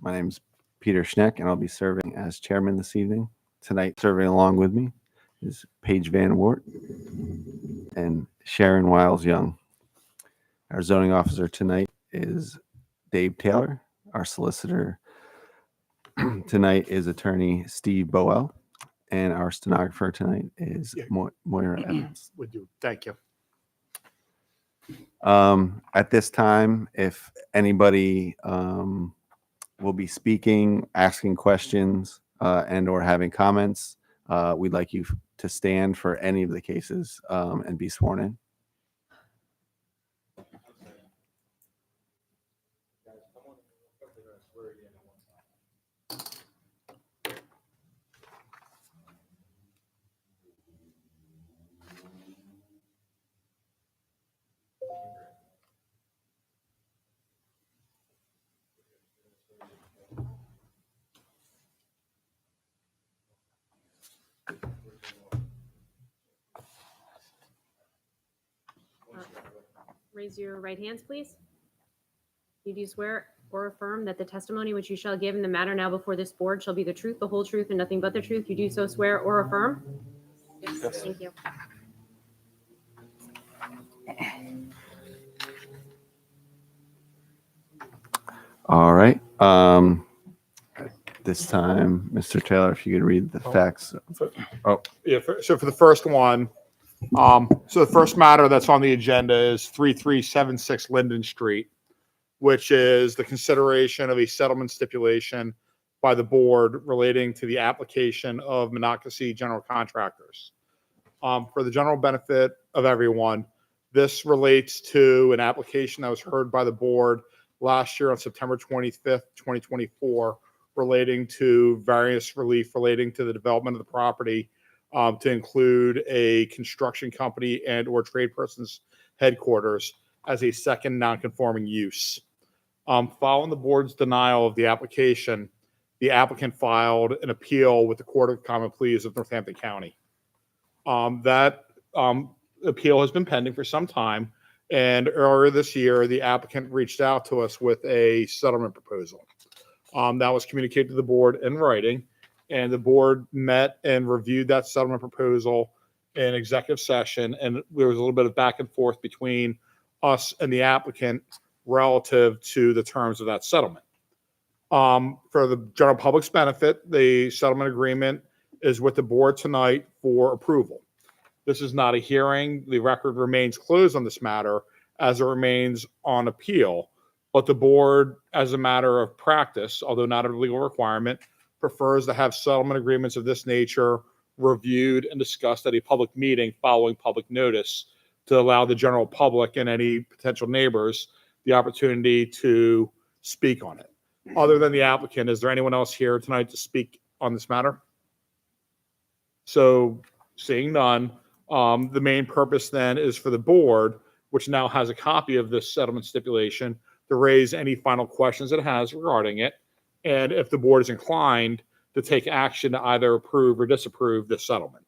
My name is Peter Schneck, and I'll be serving as chairman this evening. Tonight, serving along with me is Paige Van Wart and Sharon Wiles Young. Our zoning officer tonight is Dave Taylor. Our solicitor tonight is attorney Steve Boel, and our stenographer tonight is Moira Evans. Would you? Thank you. At this time, if anybody will be speaking, asking questions, and or having comments, we'd like you to stand for any of the cases and be sworn in. Raise your right hands, please. You do swear or affirm that the testimony which you shall give in the matter now before this board shall be the truth, the whole truth, and nothing but the truth. You do so swear or affirm? Yes. Thank you. All right. This time, Mr. Taylor, if you could read the facts. Yeah. So for the first one, so the first matter that's on the agenda is 3376 Linden Street, which is the consideration of a settlement stipulation by the board relating to the application of Monocacy General Contractors. For the general benefit of everyone, this relates to an application that was heard by the board last year on September 25th, 2024, relating to various relief relating to the development of the property, to include a construction company and or trade person's headquarters as a second non-conforming use. Following the board's denial of the application, the applicant filed an appeal with the Court of Common Pleas of Northampton County. That appeal has been pending for some time, and earlier this year, the applicant reached out to us with a settlement proposal. That was communicated to the board in writing, and the board met and reviewed that settlement proposal in executive session, and there was a little bit of back and forth between us and the applicant relative to the terms of that settlement. For the general public's benefit, the settlement agreement is with the board tonight for approval. This is not a hearing. The record remains closed on this matter as it remains on appeal. But the board, as a matter of practice, although not a legal requirement, prefers to have settlement agreements of this nature reviewed and discussed at a public meeting following public notice to allow the general public and any potential neighbors the opportunity to speak on it. Other than the applicant, is there anyone else here tonight to speak on this matter? So, seeing none, the main purpose then is for the board, which now has a copy of this settlement stipulation, to raise any final questions it has regarding it, and if the board is inclined, to take action to either approve or disapprove this settlement.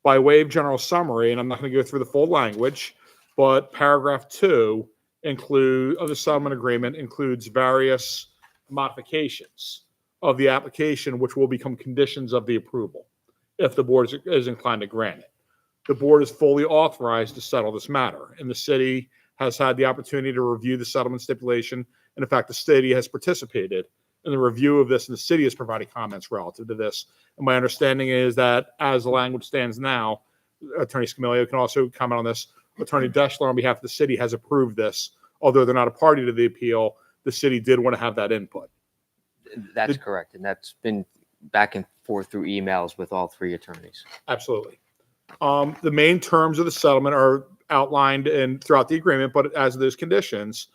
By way of general summary, and I'm not going to go through the full language, but paragraph 2 of the settlement agreement includes various modifications of the application, which will become conditions of the approval if the board is inclined to grant it. The board is fully authorized to settle this matter, and the city has had the opportunity to review the settlement stipulation. And in fact, the city has participated in the review of this, and the city has provided comments relative to this. And my understanding is that as the language stands now, Attorney Scamilio can also comment on this. Attorney Deschler, on behalf of the city, has approved this. Although they're not a party to the appeal, the city did want to have that input. That's correct. And that's been back and forth through emails with all three attorneys. Absolutely. The main terms of the settlement are outlined throughout the agreement, but as those conditions,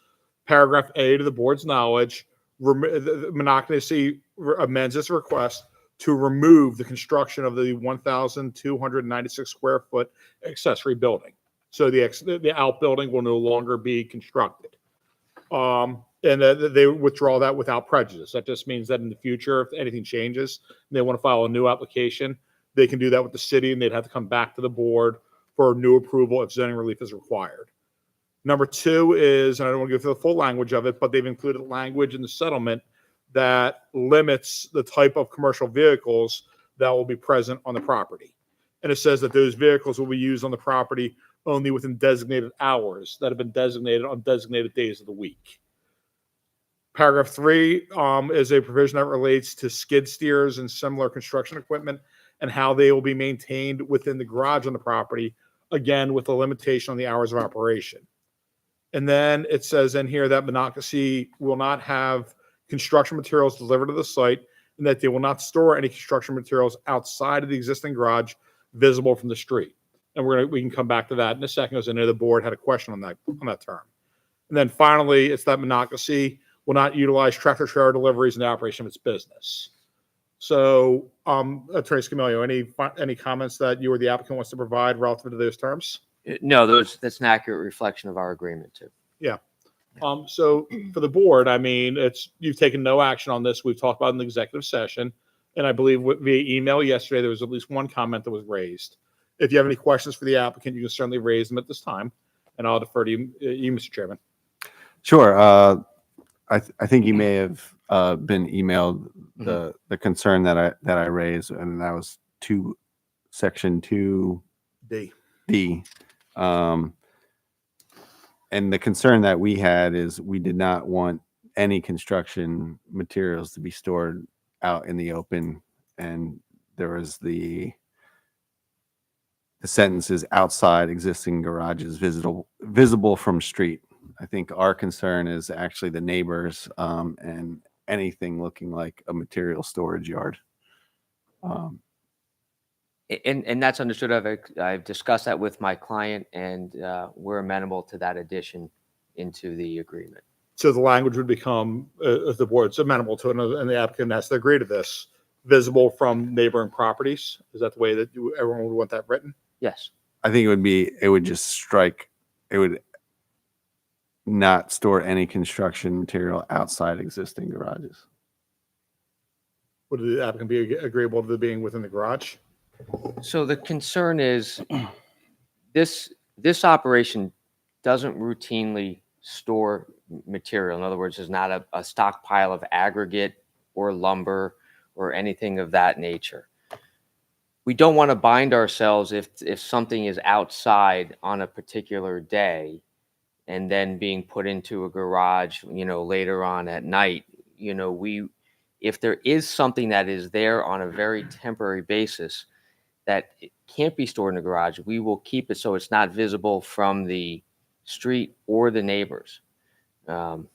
paragraph A, to the board's knowledge, Monocacy amends its request to remove the construction of the 1,296 square foot accessory building. So the outbuilding will no longer be constructed. And they withdraw that without prejudice. That just means that in the future, if anything changes, and they want to file a new application, they can do that with the city, and they'd have to come back to the board for new approval if zoning relief is required. Number 2 is, and I don't want to go through the full language of it, but they've included language in the settlement that limits the type of commercial vehicles that will be present on the property. And it says that those vehicles will be used on the property only within designated hours that have been designated on designated days of the week. Paragraph 3 is a provision that relates to skid steers and similar construction equipment and how they will be maintained within the garage on the property, again, with a limitation on the hours of operation. And then it says in here that Monocacy will not have construction materials delivered to the site and that they will not store any construction materials outside of the existing garage visible from the street. And we can come back to that in a second, because I know the board had a question on that term. And then finally, it's that Monocacy will not utilize tractor trailer deliveries in the operation of its business. So, Attorney Scamillo, any comments that you or the applicant wants to provide relative to those terms? No, that's an accurate reflection of our agreement too. Yeah. So for the board, I mean, you've taken no action on this. We've talked about it in the executive session, and I believe via email yesterday there was at least one comment that was raised. If you have any questions for the applicant, you can certainly raise them at this time, and I'll defer to you, Mr. Chairman. Sure. I think you may have been emailed the concern that I raised, and that was section 2D. And the concern that we had is we did not want any construction materials to be stored out in the open, and there was the sentence is outside existing garages visible from street. I think our concern is actually the neighbors and anything looking like a material storage yard. And that's understood. I've discussed that with my client, and we're amenable to that addition into the agreement. So the language would become, if the board's amenable to it and the applicant has to agree to this, visible from neighboring properties. Is that the way that everyone would want that written? Yes. I think it would just strike, it would not store any construction material outside existing garages. Would the applicant be agreeable to being within the garage? So the concern is this operation doesn't routinely store material. In other words, there's not a stockpile of aggregate or lumber or anything of that nature. We don't want to bind ourselves if something is outside on a particular day and then being put into a garage, later on at night. If there is something that is there on a very temporary basis that it can't be stored in the garage, we will keep it so it's not visible from the street or the neighbors. And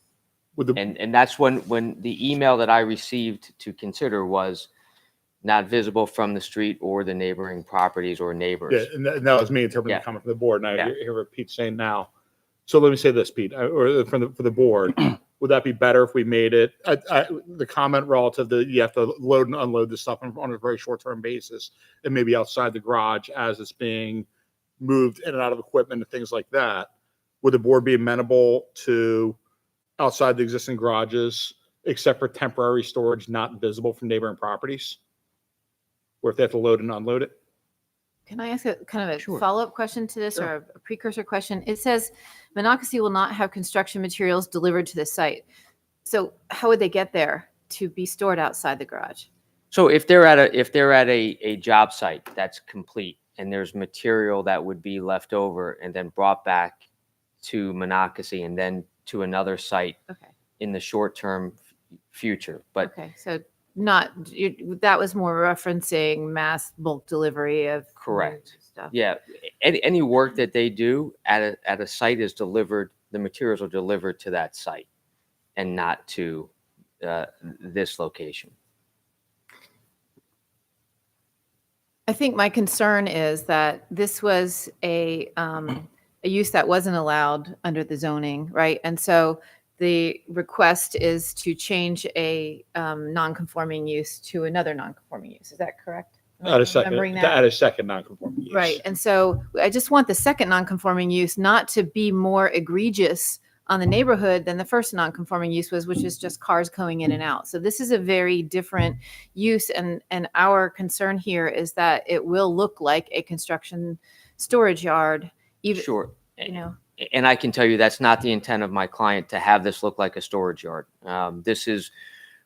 that's when the email that I received to consider was not visible from the street or the neighboring properties or neighbors. Yeah, and that was me interpreting the comment from the board, and I hear what Pete's saying now. So let me say this, Pete, or for the board, would that be better if we made it, the comment relative to you have to load and unload the stuff on a very short-term basis and maybe outside the garage as it's being moved in and out of equipment and things like that, would the board be amenable to outside the existing garages except for temporary storage not visible from neighboring properties? Or if they have to load and unload it? Can I ask a kind of a Sure. follow-up question to this, Sure. or a precursor question? It says Monocacy will not have construction materials delivered to the site. So how would they get there to be stored outside the garage? So if they're at a job site that's complete and there's material that would be left over and then brought back to Monocacy and then to another site Okay. in the short-term future, but Okay. So that was more referencing mass bulk delivery of Correct. stuff. yeah, any work that they do at a site is delivered. The materials are delivered to that site and not to this location. I think my concern is that this was a use that wasn't allowed under the zoning, right? And so the request is to change a non-conforming use to another non-conforming use. Is that correct? Am I Add a second, remembering to that? add a second non-conforming use. Right. And so I just want the second non-conforming use not to be more egregious on the neighborhood than the first non-conforming use was, which is just cars going in and out. So this is a very different use. And our concern here is that it will look like a construction storage yard. Even, Sure. you know, And I can tell you that's not the intent of my client to have this look like a storage yard. This is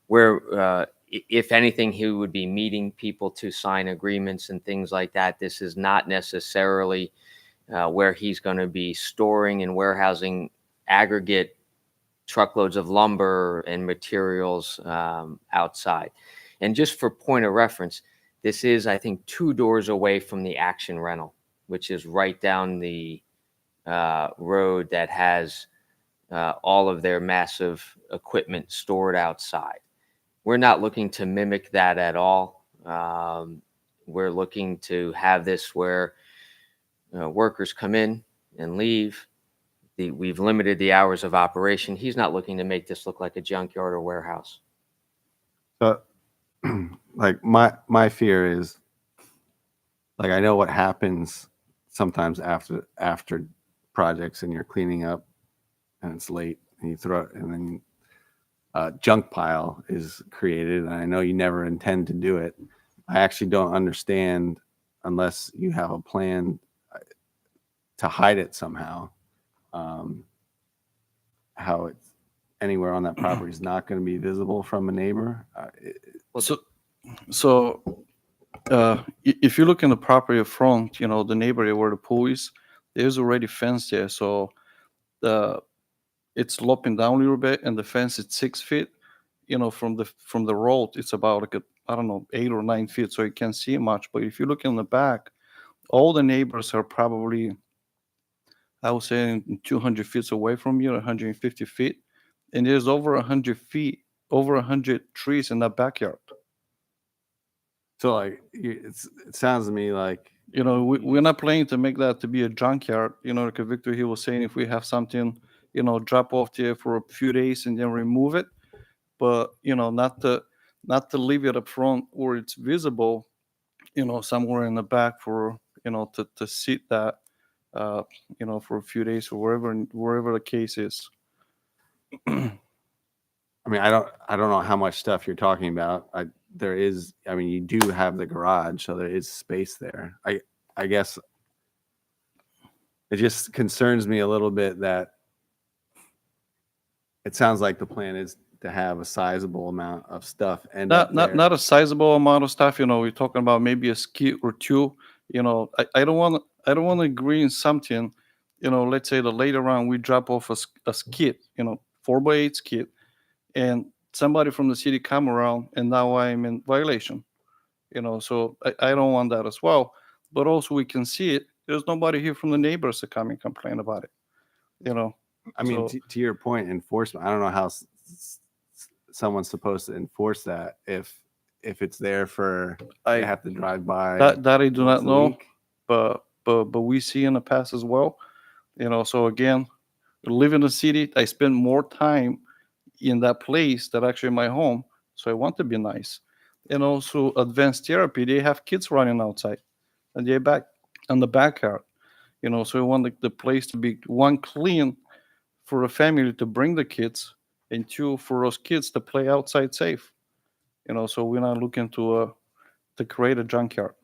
where, if anything, he would be meeting people to sign agreements and things like that. This is not necessarily where he's going to be storing and warehousing aggregate truckloads of lumber and materials outside. And just for point of reference, this is, I think, 2 doors away from the Action Rental, which is right down the road that has all of their massive equipment stored outside. We're not looking to mimic that at all. We're looking to have this where workers come in and leave. We've limited the hours of operation. He's not looking to make this look like a junkyard or warehouse. So, like my fear is, like, I know what happens sometimes after projects and you're cleaning up and it's late and you throw it, and then junk pile is created, and I know you never intend to do it. I actually don't understand, unless you have a plan to hide it somehow, how it's anywhere on that property is not going to be visible from a neighbor. If you look in the property front, the neighbor area where the pool is, there's already fence there. So it's sloping down a little bit, and the fence is 6 feet. From the road, it's about like I don't know, 8 or 9 feet, so you can't see much. But if you look in the back, all the neighbors are probably, I would say, 200 feet away from you, 150 feet, and there's over 100 feet, over 100 trees in that backyard. So, like, it sounds to me like, we're not planning to make that to be a junkyard. Like Victor, he was saying, if we have something, drop off there for a few days and then remove it, but not to leave it up front where it's visible, somewhere in the back for to sit that, for a few days or wherever the case is. I mean, I don't know how much stuff you're talking about. You do have the garage, so there is space there. I guess it just concerns me a little bit that it sounds like the plan is to have a sizable amount of stuff and not a sizable amount of stuff. We're talking about maybe a skid or two. I don't want to agree in something. Let's say that later on we drop off a skid, 4x8 skid, and somebody from the city come around, and now I'm in violation. So I don't want that as well. But also we can see it. There's nobody here from the neighbors to come and complain about it. I mean, so, to your point, enforcement. I don't know how someone's supposed to enforce that if it's there for I have to drive by. That I do once not a know, week. but we see in the past as well. So again, live in the city. I spend more time in that place than actually my home. So I want to be nice. And also advanced therapy, they have kids running outside and they're back on the backyard. So we want the place to be, one, clean for a family to bring the kids, and 2, for those kids to play outside safe. So we're not looking to create a junkyard.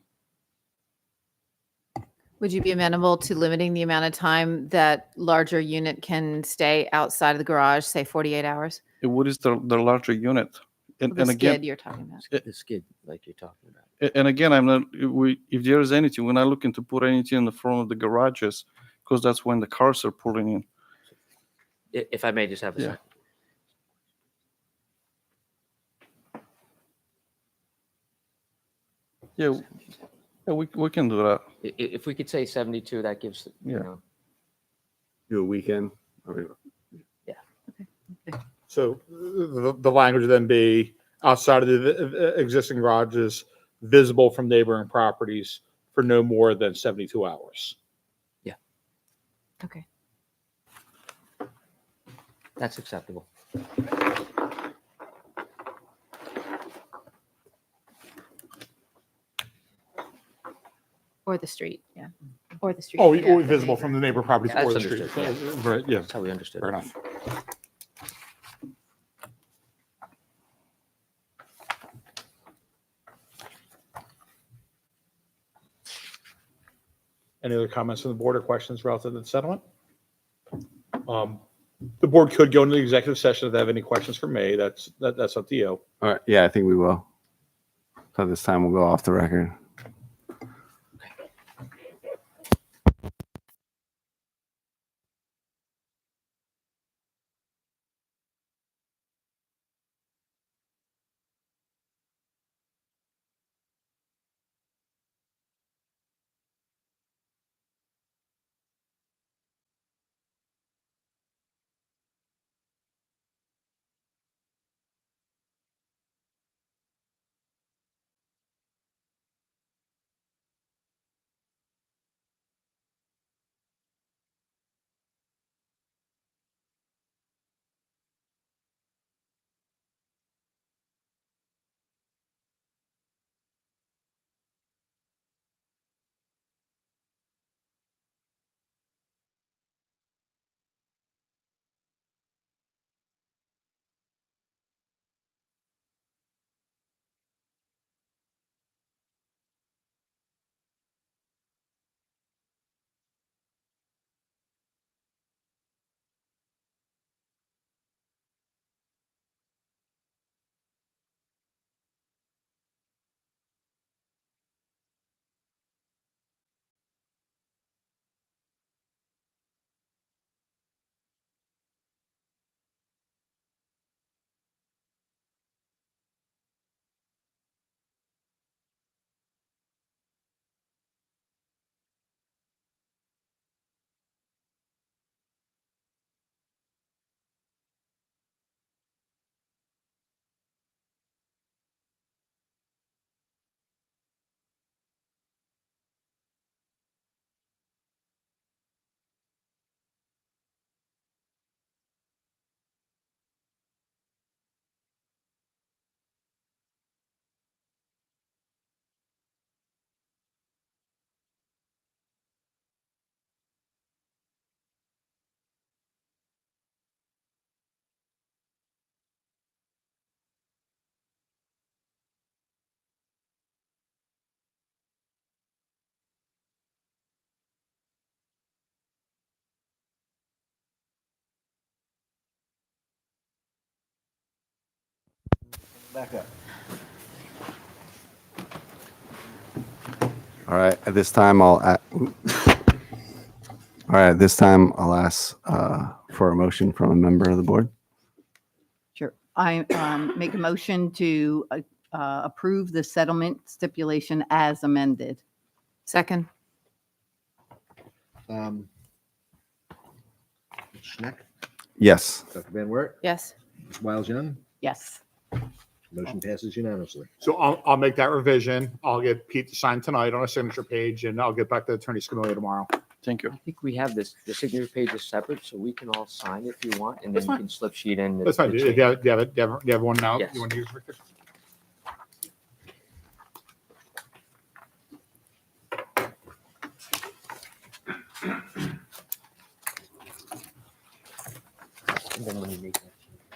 Would you be amenable to limiting the amount of time that larger unit can stay outside of the garage, say 48 hours? What is the larger unit? And, The and again, skid you're talking about. The skid, like you're talking about. and again, I'm not. If there is anything, we're not looking to put anything in the front of the garages, because that's when the cars are pulling in. If I may just have a second. Yeah, we can do that. If we could say 72, that gives, Do a weekend. So the language would then be outside of the existing garages, visible from neighboring properties for no more than 72 hours. Okay. that's acceptable. Or the street, yeah. Or the street. Oh, yeah, the visible neighbor. from the neighbor properties That's or the street. understood, Right, yeah, That's how we understood fair it. enough. Any other comments from the board or questions relative to the settlement? The board could go into the executive session if they have any questions for me. That's up to you. All right. Yeah, I think we will. So this time we'll go off the record. Back up. All right. At this time, All right. At this time, I'll ask for a motion from a member of the board. Sure. I make a motion to approve the settlement stipulation as amended. Second. Schneck, Yes. Dr. Van Wert, Yes. Ms. Wiles Young, Yes. motion passes unanimously. So I'll make that revision. I'll get Pete to sign tonight on a signature page, and I'll get back to Attorney Scalia tomorrow. Thank you. I think we have this, the signature page is separate, so we can all sign if you want, and That's then you fine. can slip sheet in. That's fine. the Do change. you have one now? Yes. You want to use, Victor? And then when you make that.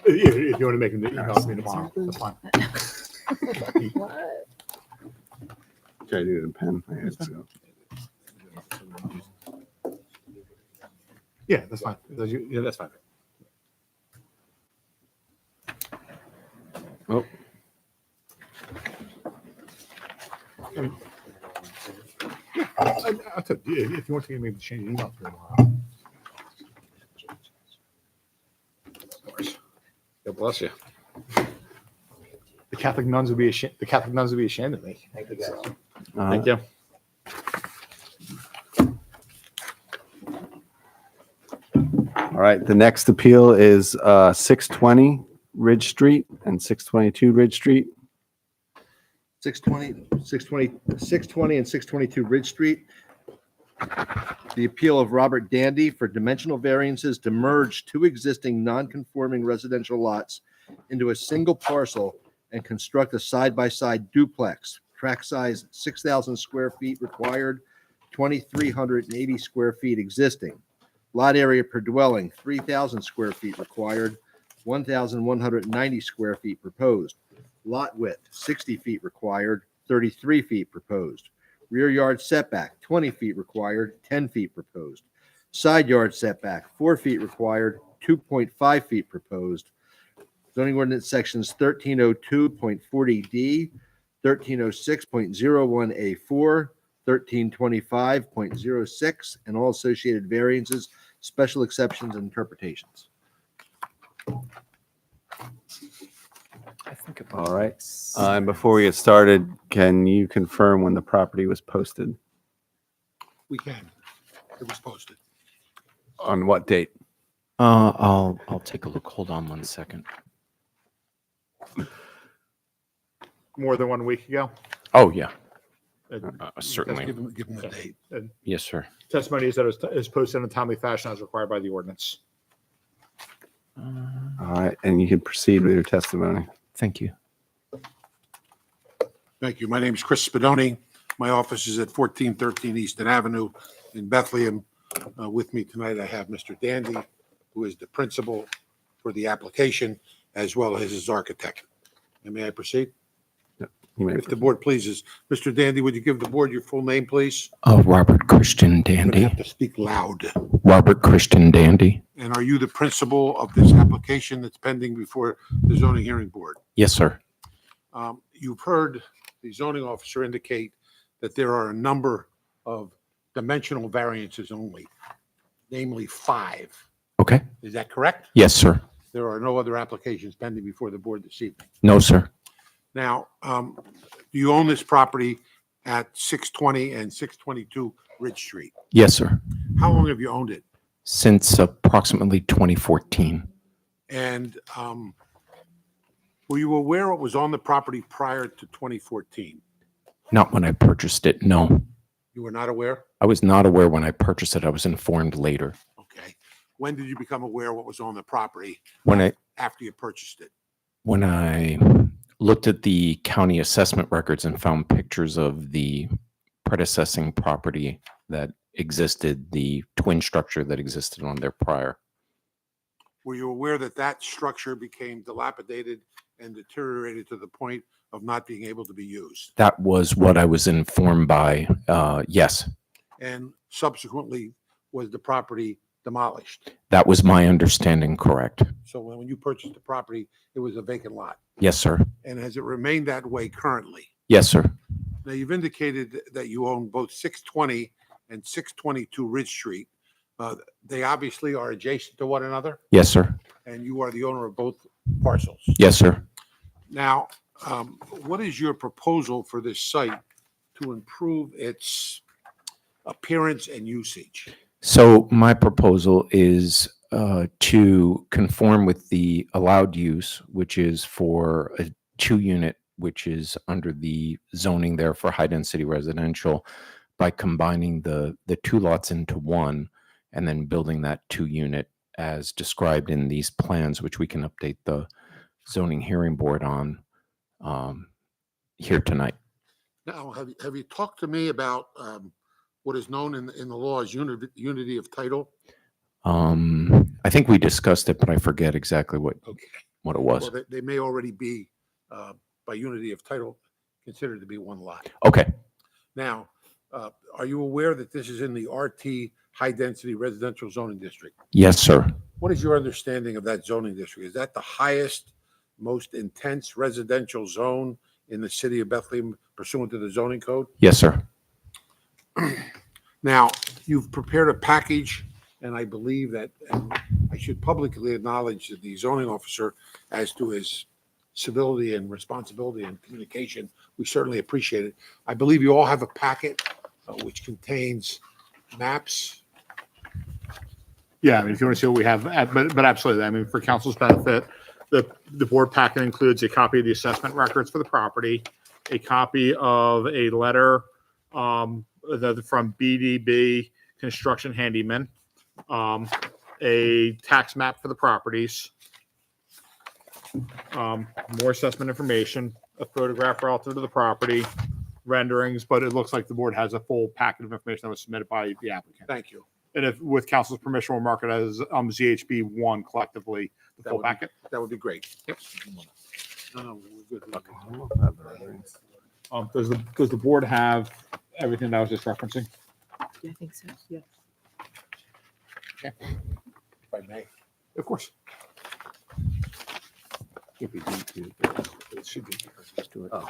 If you want to make them email me tomorrow, that's fine. Should I do it in pen? I guess so. Yeah, that's fine. Yeah, that's fine. Oh, I'll tell you, if you want to give me the change email for tomorrow. Of course. God bless you. The Catholic nuns would be ashamed. The Catholic nuns would be ashamed of me. Thank you, guys. Thank you. All right. The next appeal is 620 Ridge Street and 622 Ridge Street. 620, and 622 Ridge Street. The appeal of Robert Dandy for dimensional variances to merge two existing non-conforming residential lots into a single parcel and construct a side-by-side duplex. Tract size 6,000 square feet required, 2,380 square feet existing. Lot area per dwelling, 3,000 square feet required, 1,190 square feet proposed. Lot width, 60 feet required, 33 feet proposed. Rear yard setback, 20 feet required, 10 feet proposed. Side yard setback, 4 feet required, 2.5 feet proposed. Zoning ordinance sections 1302.40D, 1306.01A4, 1325.06, and all associated variances, special exceptions, and interpretations. All right. And before we get started, can you confirm when the property was posted? We can. It was posted. On what date? I'll take a look. Hold on 1 second. More than 1 week ago. Oh yeah, And certainly. Give them the date. Yes, sir. testimony is that it is posted in a timely fashion as required by the ordinance. All right. And you can proceed with your testimony. Thank you. Thank you. My name is Chris Spadoni. My office is at 1413 Easton Avenue in Bethlehem. With me tonight, I have Mr. Dandy, who is the principal for the application, as well as his architect. And may I proceed? You may If the board pleases. Mr. Dandy, would you give the board your full name, please? Robert Christian You're going to Dandy. have to speak loud. Robert Christian Dandy. And are you the principal of this application that's pending before the zoning hearing board? Yes, sir. You've heard the zoning officer indicate that there are a number of dimensional variances only, namely 5. Okay. Is that correct? Yes, sir. There are no other applications pending before the board this evening. No, sir. Now, do you own this property at 620 and 622 Ridge Street? Yes, sir. How long have you owned it? Since approximately 2014. And were you aware what was on the property prior to 2014? Not when I purchased it. No, You were not aware? I was not aware when I purchased it. I was informed later. Okay. When did you become aware what was on the property When after you purchased it? I looked at the county assessment records and found pictures of the predecessing property that existed, the twin structure that existed on there prior. Were you aware that that structure became dilapidated and deteriorated to the point of not being able to be used? That was what I was informed by. Yes, And subsequently, was the property demolished? that was my understanding, correct. So when you purchased the property, it was a vacant lot. Yes, sir. And has it remained that way currently? Yes, sir. Now, you've indicated that you own both 620 and 622 Ridge Street. They obviously are adjacent to one another, Yes, sir. and you are the owner of both parcels. Yes, sir. Now, what is your proposal for this site to improve its appearance and usage? So my proposal is to conform with the allowed use, which is for a 2-unit, which is under the zoning there for high density residential, by combining the 2 lots into one and then building that 2-unit as described in these plans, which we can update the zoning hearing board on here tonight. Now, have you talked to me about what is known in the law as unity of title? I think we discussed it, but I forget exactly what Okay. it was. Well, they may already be, by unity of title, considered to be one lot. Okay. Now, are you aware that this is in the RT High Density Residential Zoning District? Yes, sir. What is your understanding of that zoning district? Is that the highest, most intense residential zone in the city of Bethlehem pursuant to the zoning code? Yes, sir. Now, you've prepared a package, and I believe that, and I should publicly acknowledge that the zoning officer as to his civility and responsibility and communication. We certainly appreciate it. I believe you all have a packet which contains maps. Yeah, I mean, if you want to see what we have, but absolutely. I mean, for council's benefit, the board packet includes a copy of the assessment records for the property, a copy of a letter from BDB Construction Handyman, a tax map for the properties, more assessment information, a photograph relative to the property, renderings, but it looks like the board has a full packet of information that was submitted by the applicant. Thank you. And if, with council's permission, we'll mark it as ZHB 1 collectively, the That full would be- packet. That would be great. Yep. No, we're good. Does the board have everything that I was just referencing? I think so. Yeah. If I may. Of course. Can't be deep, but it should be. Let's do it. Oh.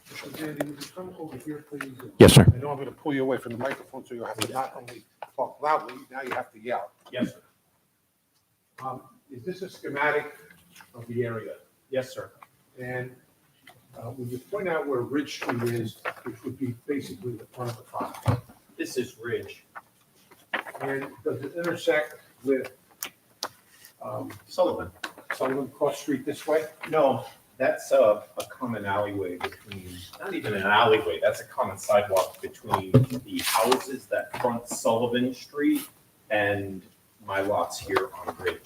Mr. Dandy, would you come over here, please? Yes, sir. I know I'm going to pull you away from the microphone, so you'll have to not only talk loudly, now you have to yell. Yes, sir. Is this a schematic of the area? Yes, sir. And would you point out where Ridge Street is, which would be basically the front of the property? This is Ridge. And does it intersect with Sullivan. Sullivan Cross Street this way? No, that's a common alleyway between, not even an alleyway, that's a common sidewalk between the houses that front Sullivan Street and my lots here on Ridge.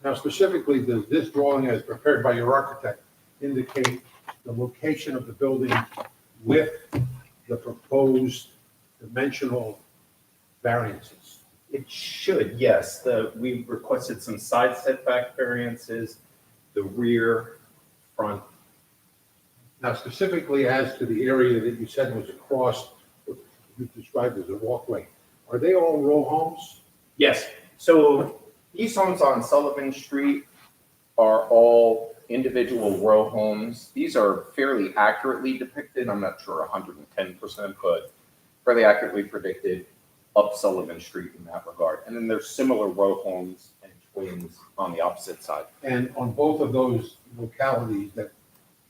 Now specifically, does this drawing as prepared by your architect indicate the location of the building with the proposed dimensional variances? It should, yes. We requested some side setback variances, the rear, front. Now specifically as to the area that you said was across, what you described as a walkway, are they all row homes? Yes, so these homes on Sullivan Street are all individual row homes. These are fairly accurately depicted. I'm not sure 110%, but fairly accurately predicted up Sullivan Street in that regard. And then there's similar row homes and twins on the opposite side. And on both of those localities that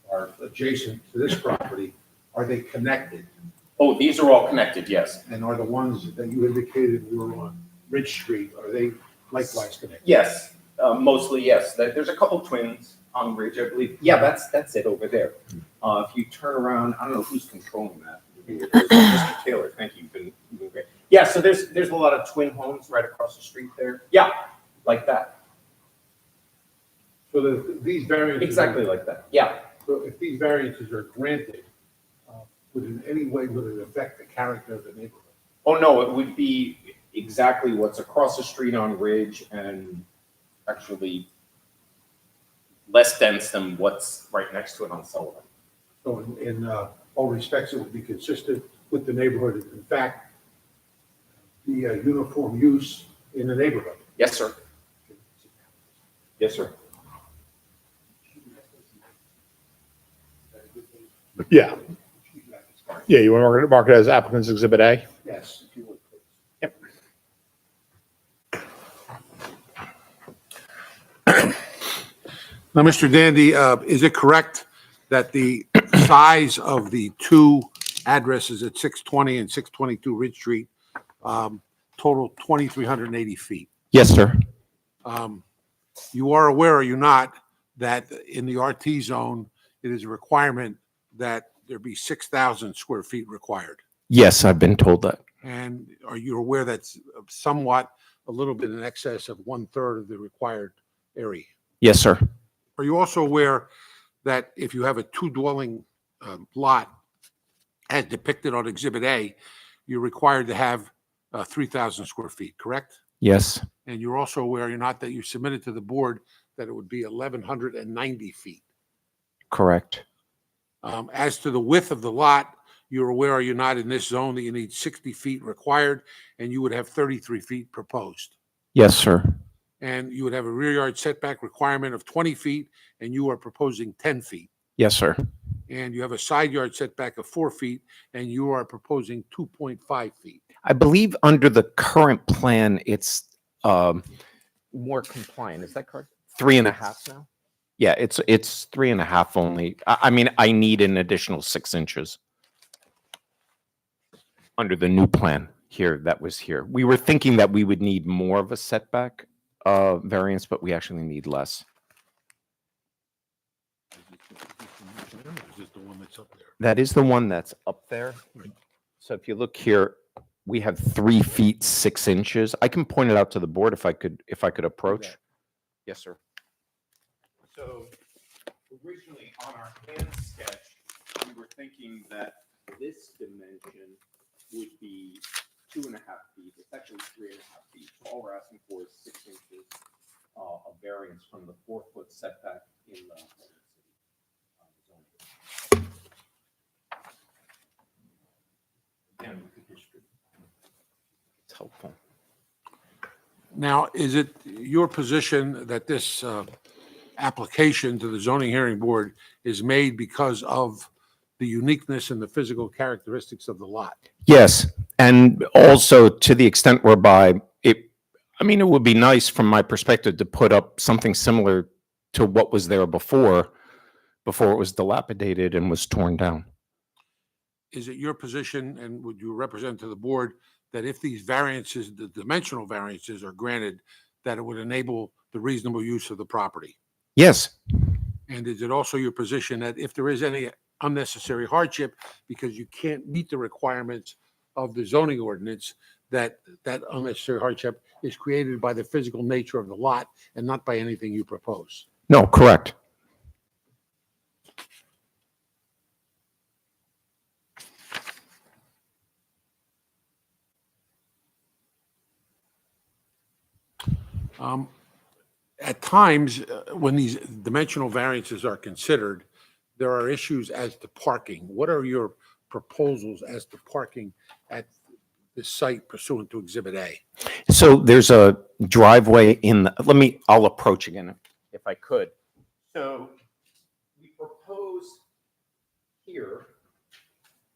are adjacent to this property, are they connected? Oh, these are all connected, yes. And are the ones that you indicated were on Ridge Street, are they likewise connected? Yes, mostly yes. There's a couple twins on Ridge, I believe. Yeah, that's it over there. If you turn around, I don't know who's controlling that. Mr. Taylor, thank you. You've been great. Yeah, so there's a lot of twin homes right across the street there. Yeah, like that. So these variances. Exactly like that. Yeah. So if these variances are granted, would in any way would it affect the character of the neighborhood? Oh, no, it would be exactly what's across the street on Ridge and actually less dense than what's right next to it on Sullivan. So in all respects, it would be consistent with the neighborhood. In fact, the uniform use in the neighborhood. Yes, sir. Yes, sir. Yeah. Yeah, you want to mark it as applicant's exhibit A? Yes, if you would, please. Yep. Now, Mr. Dandy, is it correct that the size of the two addresses at 620 and 622 Ridge Street total 2,380 feet? Yes, sir. You are aware, are you not, that in the RT zone, it is a requirement that there be 6,000 square feet required? Yes, I've been told that. And are you aware that's somewhat a little bit in excess of 1/3 of the required area? Yes, sir. Are you also aware that if you have a two-dwelling lot as depicted on Exhibit A, you're required to have 3,000 square feet, correct? Yes. And you're also aware, you're not, that you submitted to the board that it would be 1,190 feet. Correct. As to the width of the lot, you're aware, are you not, in this zone that you need 60 feet required and you would have 33 feet proposed? Yes, sir. And you would have a rear yard setback requirement of 20 feet and you are proposing 10 feet. Yes, sir. And you have a side yard setback of 4 feet and you are proposing 2.5 feet. I believe under the current plan, it's more compliant. Is that correct? 3.5 now? Yeah, it's 3.5 only. I mean, I need an additional 6 inches under the new plan here that was here. We were thinking that we would need more of a setback variance, but we actually need less. Is this the one that's up there? That is the one that's up there. So if you look here, we have 3 feet 6 inches. I can point it out to the board if I could approach. Yes, sir. So originally on our hand sketch, we were thinking that this dimension would be 2.5 feet. It's actually 3.5 feet. So all we're asking for is 6 inches a variance from the 4-foot setback in the zoning. Again, look at history. It's helpful. Now, is it your position that this application to the zoning hearing board is made because of the uniqueness and the physical characteristics of the lot? Yes, and also to the extent whereby it would be nice from my perspective to put up something similar to what was there before it was dilapidated and was torn down. Is it your position, and would you represent to the board, that if these variances, the dimensional variances are granted, that it would enable the reasonable use of the property? Yes, And is it also your position that if there is any unnecessary hardship because you can't meet the requirements of the zoning ordinance, that unnecessary hardship is created by the physical nature of the lot and not by anything you propose? no, correct. At times, when these dimensional variances are considered, there are issues as to parking. What are your proposals as to parking at this site pursuant to Exhibit A? So there's a driveway I'll approach again if I could. So we propose here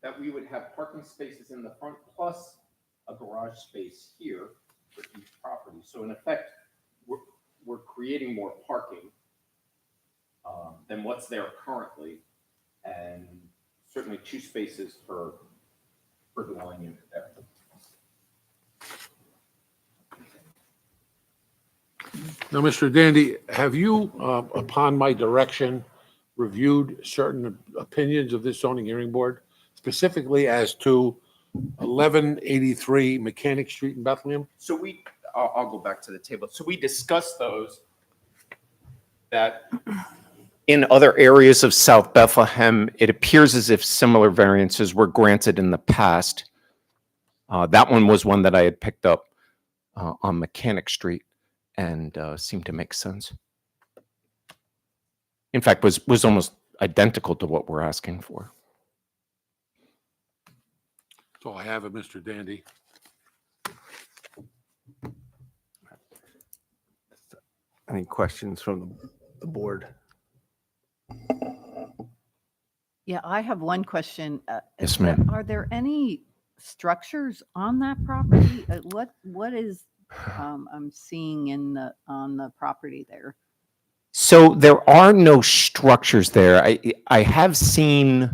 that we would have parking spaces in the front plus a garage space here for each property. So in effect, we're creating more parking than what's there currently, and certainly 2 spaces per dwelling unit there. Now, Mr. Dandy, have you, upon my direction, reviewed certain opinions of this zoning hearing board, specifically as to 1183 Mechanic Street in Bethlehem? So I'll go back to the table. So we discussed those, that In other areas of South Bethlehem, it appears as if similar variances were granted in the past. That one was one that I had picked up on Mechanic Street and seemed to make sense. In fact, was almost identical to what we're asking for. That's all I have of Mr. Dandy. Any questions from the board? Yeah, I have one question. Yes, ma'am. Are there any structures on that property? What is I'm seeing on the property there? So there are no structures there. I have seen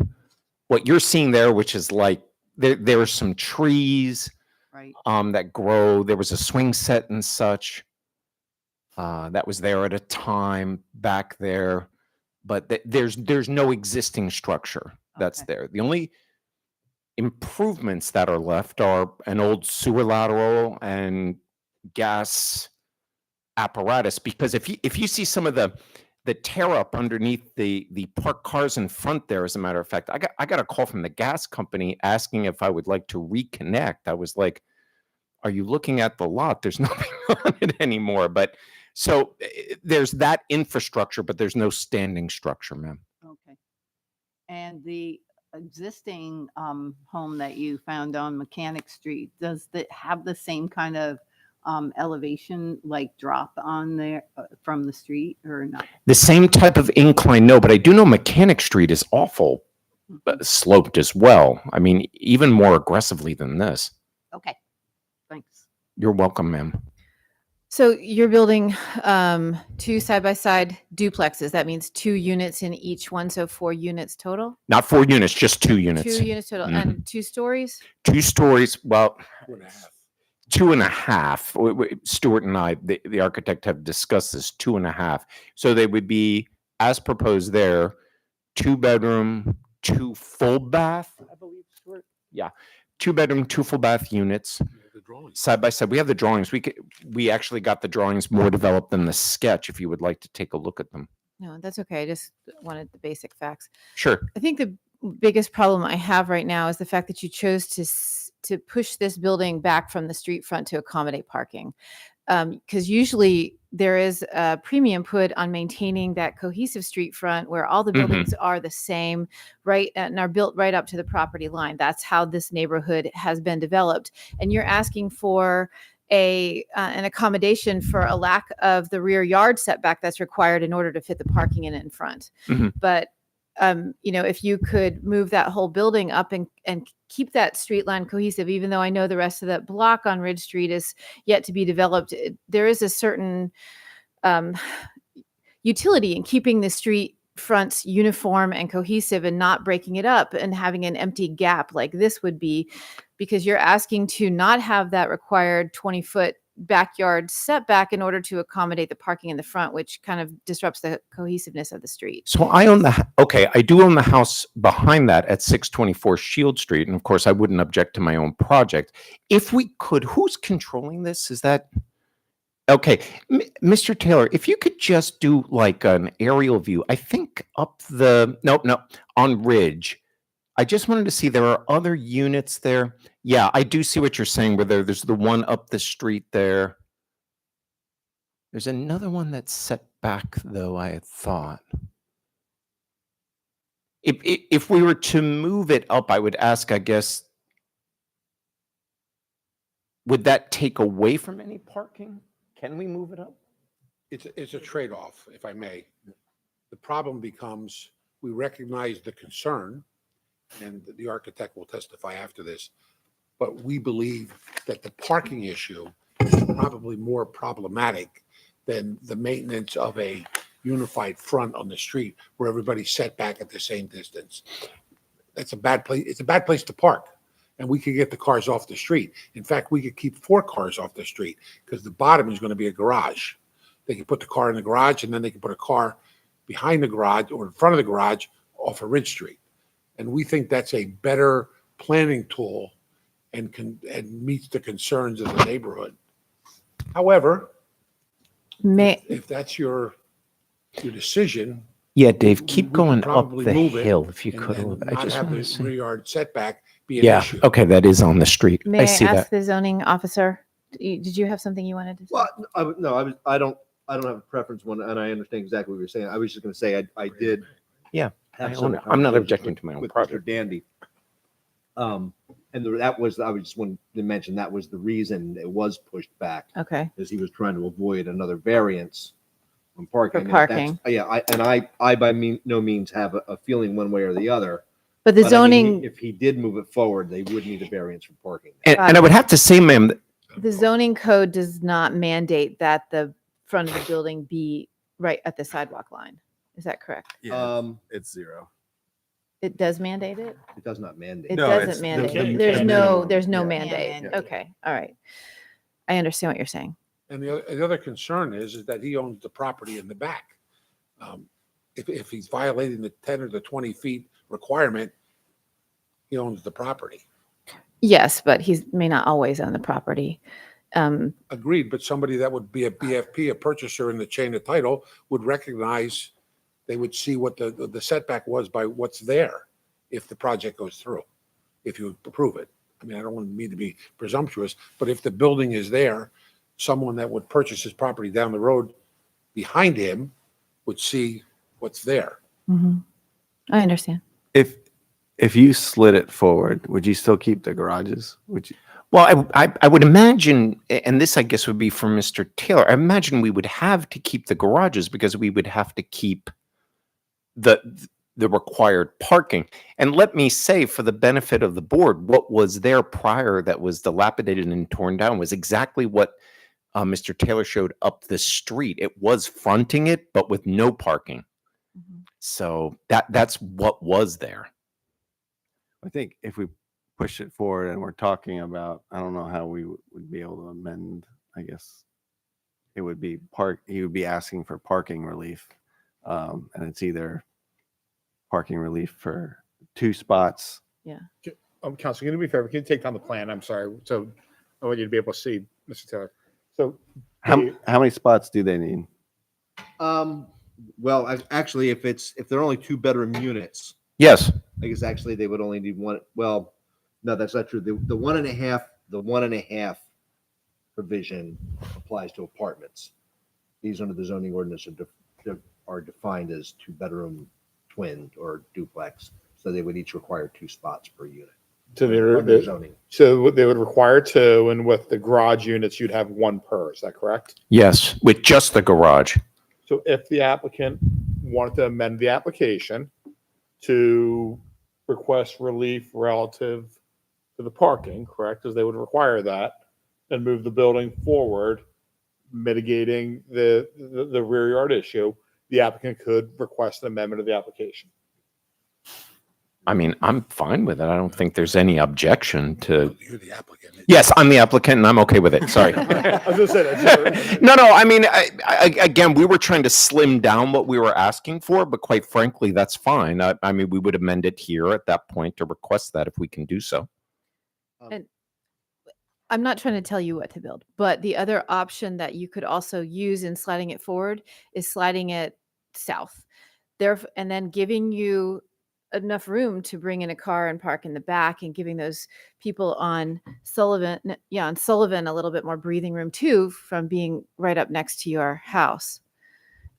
what you're seeing there, which is like there are some trees Right. that grow. There was a swing set and such that was there at a time back there, but there's no existing structure that's Okay. there. The only improvements that are left are an old sewer lateral and gas apparatus, because if you see some of the tear up underneath the parked cars in front there, as a matter of fact, I got a call from the gas company asking if I would like to reconnect. I was like, are you looking at the lot? There's nothing on it anymore. But so there's that infrastructure, but there's no standing structure, ma'am. Okay. And the existing home that you found on Mechanic Street, does it have the same kind of elevation, like drop on there from the street, or not? The same type of incline, no, but I do know Mechanic Street is awful sloped as well. I mean, even more aggressively than this. Okay, thanks. You're welcome, ma'am. So you're building 2 side-by-side duplexes. That means 2 units in each one, so 4 units total? Not 4 units, just 2 units. 2 units total. Mhm. And 2 stories? 2 stories, well, 2.5. 2.5. Stuart and I, the architect, have discussed this, 2.5. So they would be, as proposed there, 2 bedroom, 2 full bath, I believe, Stuart? Yeah, 2 bedroom, 2 full bath units. The drawings. Side by side. We have the drawings. We actually got the drawings more developed than the sketch, if you would like to take a look at them. No, that's okay. I just wanted the basic facts. Sure. I think the biggest problem I have right now is the fact that you chose to push this building back from the street front to accommodate parking. because usually there is a premium put on maintaining that cohesive street front where all the Mhm. buildings are the same, right, and are built right up to the property line. That's how this neighborhood has been developed. And you're asking for an accommodation for a lack of the rear yard setback that's required in order to fit the parking in front. Mhm. But if you could move that whole building up and keep that street line cohesive, even though I know the rest of that block on Ridge Street is yet to be developed, there is a certain utility in keeping the street fronts uniform and cohesive and not breaking it up and having an empty gap like this would be, because you're asking to not have that required 20-foot backyard setback in order to accommodate the parking in the front, which kind of disrupts the cohesiveness of the street. So I own I do own the house behind that at 624 Shield Street. And of course, I wouldn't object to my own project. If we could, who's controlling this? Is that, okay, Mr. Taylor, if you could just do like an aerial view, I think up no, on Ridge. I just wanted to see, there are other units there. Yeah, I do see what you're saying, where there's the one up the street there. There's another one that's set back, though, I had thought. If we were to move it up, I would ask, I guess, would that take away from any parking? Can we move it up? It's a trade-off, if I may. The problem becomes, we recognize the concern, and the architect will testify after this, but we believe that the parking issue is probably more problematic than the maintenance of a unified front on the street where everybody's set back at the same distance. That's a bad place. It's a bad place to park, and we could get the cars off the street. In fact, we could keep 4 cars off the street because the bottom is going to be a garage. They could put the car in the garage, and then they could put a car behind the garage or in front of the garage off of Ridge Street. And we think that's a better planning tool and meets the concerns of the neighborhood. However, if that's your decision. Yeah, Dave, keep we could going up probably the move it hill if you and could. I not just have want to the see. rear yard setback be an Yeah, issue. okay, that is on the street. May I I see ask that. the zoning officer, did you have something you wanted to say? Well, I don't have a preference one, and I understand exactly what you're saying. I was just going to say I did. Yeah, have I some own it. I'm not conversations objecting to my own with project. Mr. Dandy. That was, I just wanted to mention, that was the reason it was pushed back, Okay. is he was trying to avoid another variance on parking. For And if that's- parking. Yeah, I by no means have a feeling one way or the other. But the But I mean, zoning, if he did move it forward, they would need a variance for parking. And I would have to say, ma'am, the zoning code does not mandate that the front of the building be right at the sidewalk line. Is that correct? It's 0. It does mandate it? It does not mandate. It No, doesn't it's the- mandate. the There's minimum. there's no Yeah. mandate. mandate. Okay, all right. I understand what you're saying. And the other concern is that he owns the property in the back. If he's violating the 10 or the 20 feet requirement, he owns the property. Yes, but he may not always own the property. Agreed, but somebody that would be a BFP, a purchaser in the chain of title, would recognize, they would see what the setback was by what's there if the project goes through, if you approve it. I mean, I don't want me to be presumptuous, but if the building is there, someone that would purchase his property down the road behind him would see what's there. Mhm. I understand. If you slid it forward, would you still keep the garages? Would you? well, I would imagine, and this I guess would be for Mr. Taylor, I imagine we would have to keep the garages because we would have to keep the required parking. And let me say, for the benefit of the board, what was there prior that was dilapidated and torn down was exactly what Mr. Taylor showed up the street. It was fronting it, but with no parking. Mhm. So that's what was there. I think if we push it forward and we're talking about, I don't know how we would be able to amend, I guess. It would be he would be asking for parking relief. And it's either parking relief for 2 spots. Council, can you be fair? Can you take down the plan? I'm sorry. So I want you to be able to see, Mr. Taylor. So How the- many spots do they need? Well, actually, if they're only 2-bedroom units, Yes. I guess actually they would only need one. Well, no, that's not true. The 1.5 provision applies to apartments. These under the zoning ordinance are defined as two-bedroom, twin, or duplex. So they would each require 2 spots per unit. So Under zoning. so they would require 2, and with the garage units, you'd have 1 per. Is that correct? Yes, with just the garage. So if the applicant wanted to amend the application to request relief relative to the parking, correct, because they would require that, and move the building forward, mitigating the rear yard issue, the applicant could request an amendment of the application. I mean, I'm fine with it. I don't think there's any objection to. You're the applicant. Yes, I'm the applicant and I'm okay with it. Sorry. I was gonna say that. No, I mean, again, we were trying to slim down what we were asking for, but quite frankly, that's fine. I mean, we would amend it here at that point to request that if we can do so. I'm not trying to tell you what to build, but the other option that you could also use in sliding it forward is sliding it south there, and then giving you enough room to bring in a car and park in the back, and giving those people on Sullivan a little bit more breathing room too, from being right up next to your house.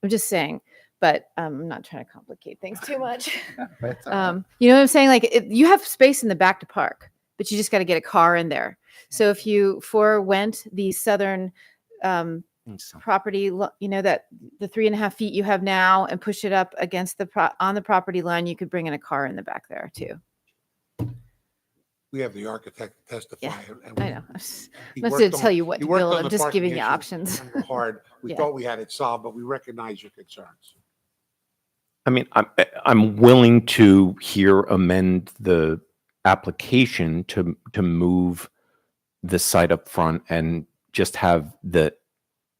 I'm just saying, but I'm not trying to complicate things too much. You know what I'm saying? Like, you have space in the back to park, but you just got to get a car in there. So if you forewent the southern property, that the 3.5 feet you have now, and push it up against on the property line, you could bring in a car in the back there too. We have the architect testify. Yeah, and I know. he I'm not worked going to on- tell you what he to worked build. on I'm the just parking giving you issue options. kind of hard. We Yeah. thought we had it solved, but we recognize your concerns. I mean, I'm willing to amend the application to move the site up front and just have the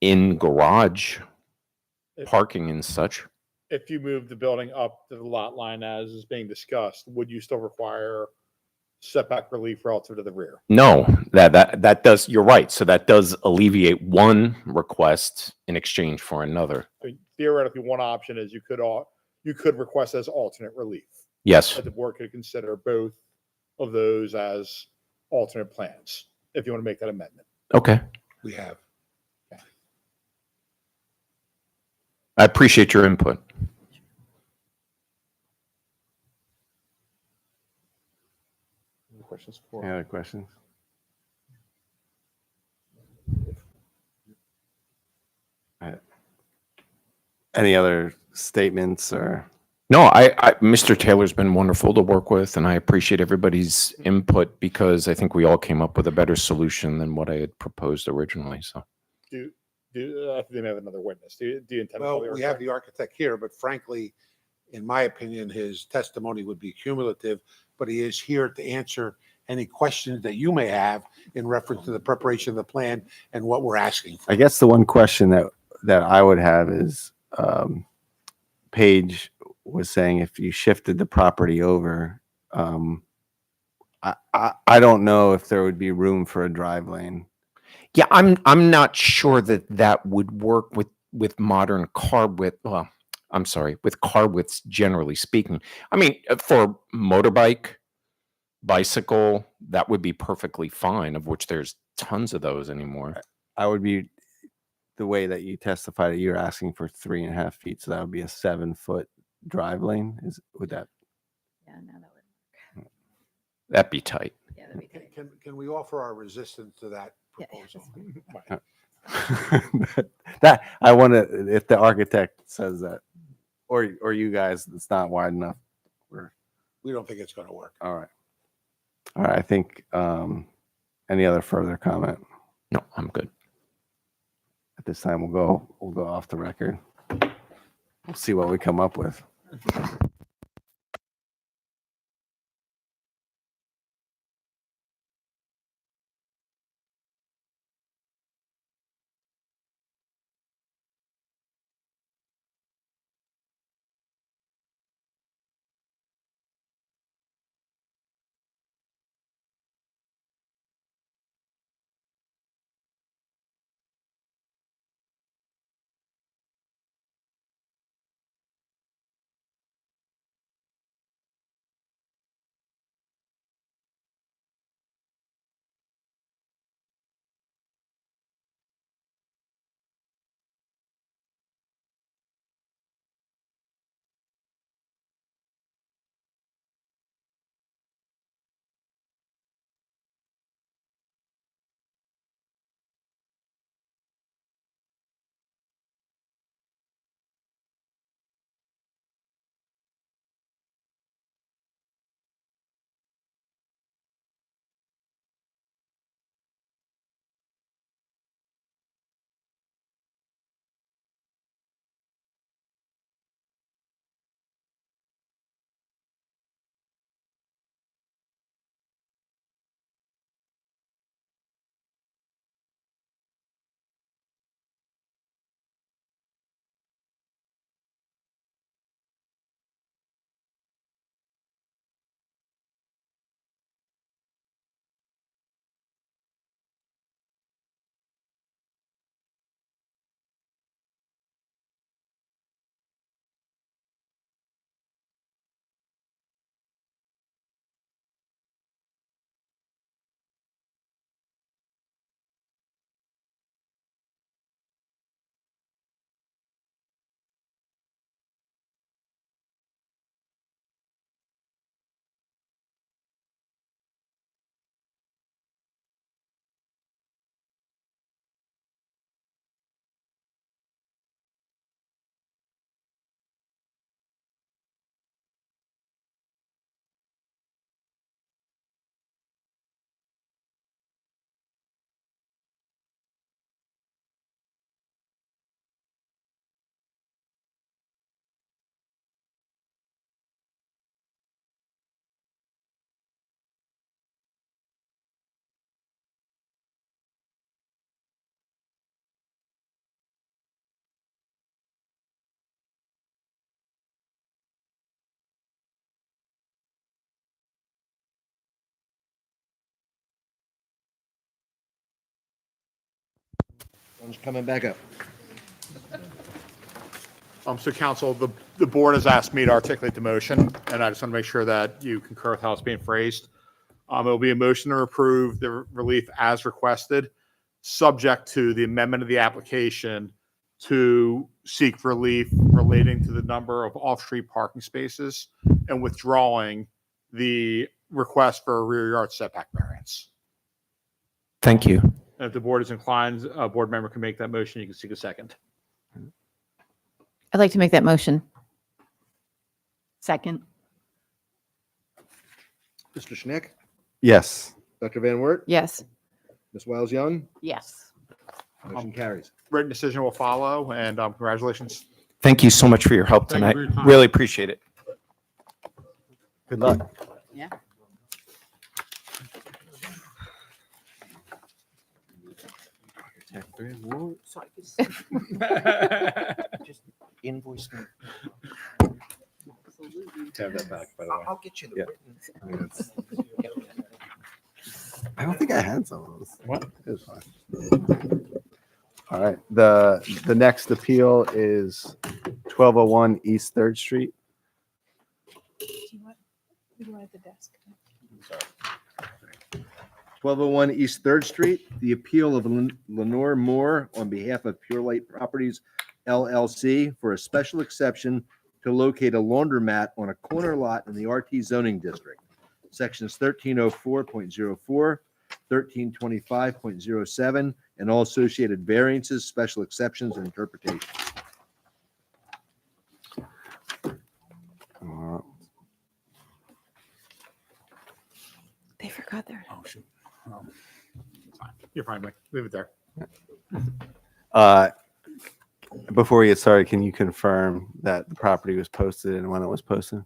in garage parking and such. If you move the building up to the lot line as is being discussed, would you still require setback relief relative to the rear? No, that does, you're right. So that does alleviate one request in exchange for another. So theoretically, one option is you could request as alternate relief. Yes. That the board could consider both of those as alternate plans, if you want to make that amendment. Okay. We have. I appreciate your input. Any questions for? Any other questions? Any other statements or? No, Mr. Taylor's been wonderful to work with, and I appreciate everybody's input because I think we all came up with a better solution than what I had proposed originally. So, I think they may have another witness. Do you intend to call Well, the we have architect? the architect here, but frankly, in my opinion, his testimony would be cumulative, but he is here to answer any questions that you may have in reference to the preparation of the plan and what we're asking for. I guess the one question that I would have is, Paige was saying if you shifted the property over, I don't know if there would be room for a drive lane. yeah, I'm not sure that would work with modern car width. Well, I'm sorry, with car widths generally speaking. I mean, for motorbike, bicycle, that would be perfectly fine. Of which there's tons of those anymore. I would be the way that you testified that you're asking for 3.5 feet, so that would be a 7-foot drive lane. Would that? Yeah, no, that would. That'd be tight. Yeah, that'd be great. Can we offer our resistance to that Yeah, proposal? That I want to. If the architect says that, or you guys, it's not wide enough. We don't think it's going to work. All right. I think. Any other further comment? No, I'm good. At this time, we'll go off the record. We'll see what we come up with. I'm just coming back up. So council, the board has asked me to articulate the motion, and I just want to make sure that you concur with how it's being phrased. It'll be a motion to approve the relief as requested, subject to the amendment of the application to seek relief relating to the number of off-street parking spaces and withdrawing the request for a rear yard setback variance. Thank you. And if the board is inclined, a board member can make that motion. You can seek a second. I'd like to make that motion. Second. Mr. Schneck, Yes. Dr. Van Wert, Yes. Ms. Wiles Young, Yes. motion carries. Written decision will follow, and congratulations. Thank you so much for your help Thank you tonight. for your time. Really appreciate it. Good luck. Yeah. Just invoice me. Have that back, by the way. I'll get you Yeah. I don't think I had some of those. What? It was fine. All right. The next appeal is 1201 East 3rd Street. 1201 East 3rd Street, the appeal of Lenore Moore on behalf of Pure Light Properties LLC for a special exception to locate a laundromat on a corner lot in the RT zoning district. Sections 1304.04, 1325.07, and all associated variances, special exceptions, and interpretations. They forgot their. Oh, shoot. It's fine. You're fine, Mike. Leave it there. Before we get started, can you confirm that the property was posted and when it was posted?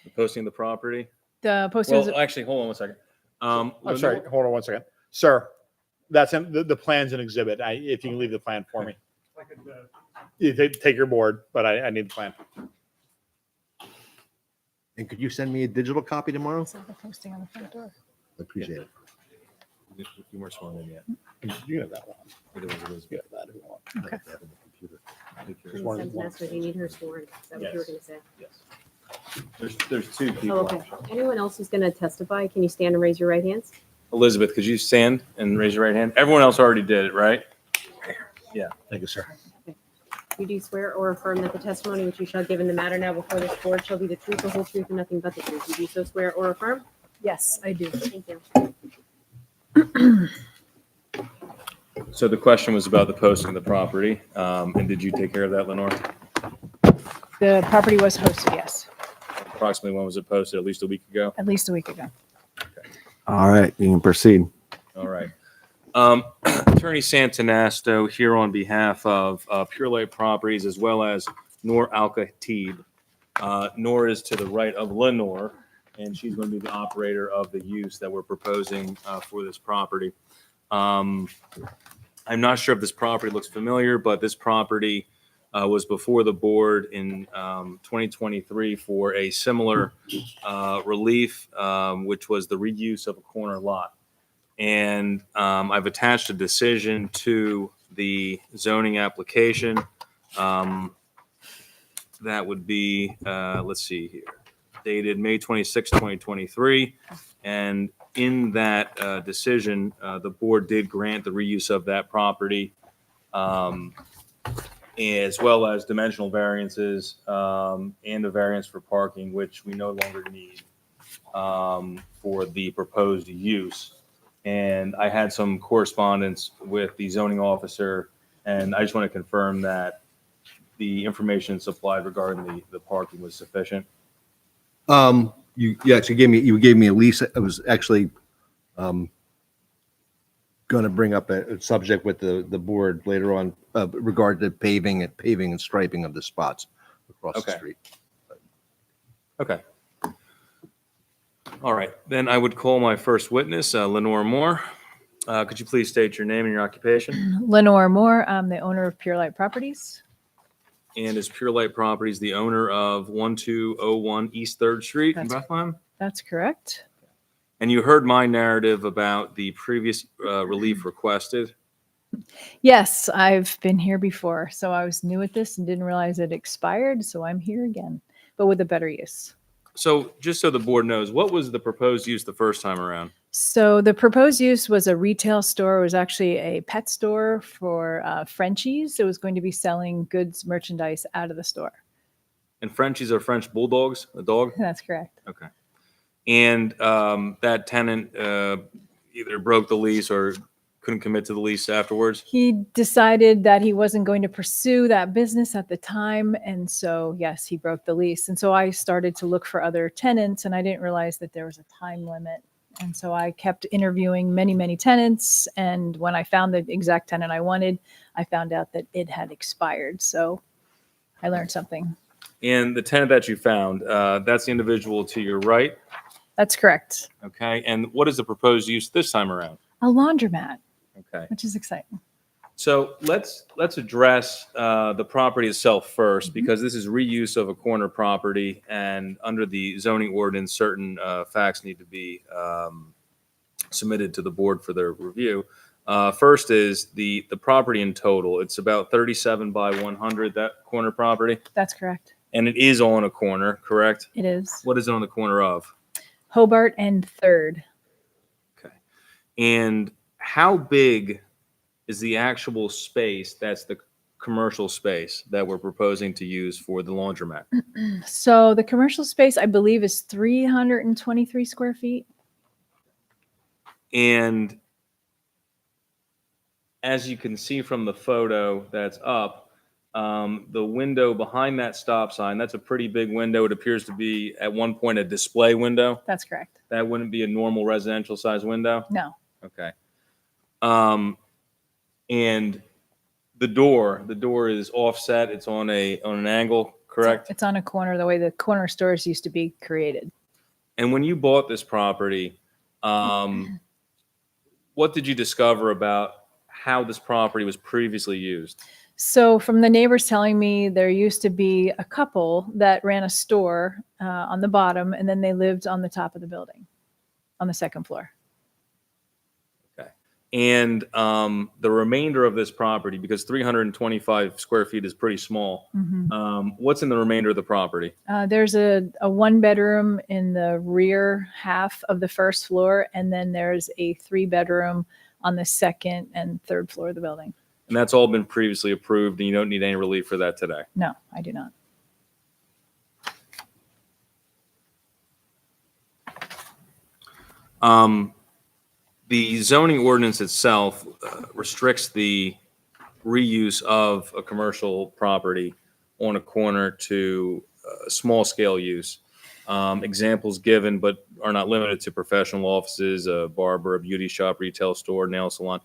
The posting of the property. The posting was Well, actually, hold on one second. I'm sorry. Hold on one second. Sir, that's in, the plan's an exhibit. If you can leave the plan for me. You take your board, but I need the plan. And could you send me a digital copy tomorrow? the posting on the front door. Appreciate it. You weren't sworn in yet. You have that one. Neither was Elizabeth. You have that if you want. Okay. There's one- Sentence asked, do you need her sworn? Is that what you were Yes. going to say? Yes. There's two people. Oh, okay. Anyone else who's going to testify, can you stand and raise your right hands? Elizabeth, could you stand and raise your right hand? Everyone else already did it, right? Thank you, sir. You do swear or affirm that the testimony which you shall give in the matter now before this board shall be the truth, the whole truth, and nothing but the truth. You do so swear or affirm? Yes, I do. Thank you. So the question was about the posting of the property. And did you take care of that, Lenore? The property was hosted, yes, Approximately when was it posted? At least a week ago? at least a week ago. All right, you can proceed. All right. Attorney Santanasto here on behalf of Pure Light Properties as well as Noor Al-Khatib. Noor is to the right of Lenore, and she's going to be the operator of the use that we're proposing for this property. I'm not sure if this property looks familiar, but this property was before the board in 2023 for a similar relief, which was the reuse of a corner lot. And I've attached a decision to the zoning application. That would be, let's see here, dated May 26, 2023. And in that decision, the board did grant the reuse of that property, as well as dimensional variances and a variance for parking, which we no longer need for the proposed use. And I had some correspondence with the zoning officer, and I just want to confirm that the information supplied regarding the parking was sufficient. You actually gave me a lease. I was actually going to bring up a subject with the board later on regard to paving and striping of the spots across the Okay. street. Okay. All right, then I would call my first witness, Lenore Moore. Could you please state your name and your occupation? Lenore Moore, I'm the owner of Pure Light Properties. And is Pure Light Properties the owner of 1201 East 3rd Street in That's- Bethlehem? That's correct. And you heard my narrative about the previous relief requested. Yes, I've been here before. So I was new at this and didn't realize it expired. So I'm here again, but with a better use. So just so the board knows, what was the proposed use the first time around? So the proposed use was a retail store. It was actually a pet store for Frenchies. It was going to be selling goods, merchandise out of the store. And Frenchies are French bulldogs, a dog? That's correct. Okay. And that tenant either broke the lease or couldn't commit to the lease afterwards? He decided that he wasn't going to pursue that business at the time. And so, yes, he broke the lease. And so I started to look for other tenants, and I didn't realize that there was a time limit. And so I kept interviewing many, many tenants. And when I found the exact tenant I wanted, I found out that it had expired. So I learned something. And the tenant that you found, that's the individual to your right, That's correct. okay? And what is the proposed use this time around? A laundromat, Okay. which is exciting. So let's address the property itself first, because this is reuse of a corner property, and under the zoning ordinance, certain facts need to be submitted to the board for their review. First is the property in total. It's about 37 by 100, that corner property, That's correct. and it is on a corner, correct? It is. What is it on the corner of? Hobart and Third. Okay. And how big is the actual space that's the commercial space that we're proposing to use for the laundromat? So the commercial space, I believe, is 323 square feet. And as you can see from the photo that's up, the window behind that stop sign, that's a pretty big window. It appears to be at one point a display window. That's correct. That wouldn't be a normal residential size window? No. Okay. And the door is offset. It's on an angle, correct? It's on a corner, the way the corner stores used to be created. And when you bought this property, what did you discover about how this property was previously used? So from the neighbors telling me, there used to be a couple that ran a store on the bottom, and then they lived on the top of the building, on the second floor. Okay. And the remainder of this property, because 325 square feet is pretty small, what's in the remainder of the property? There's a one bedroom in the rear half of the first floor, and then there's a 3-bedroom on the second and third floor of the building. And that's all been previously approved, and you don't need any relief for that today? No, I do not. The zoning ordinance itself restricts the reuse of a commercial property on a corner to small scale use. Examples given, but are not limited to professional offices, a barber, a beauty shop, retail store, nail salon.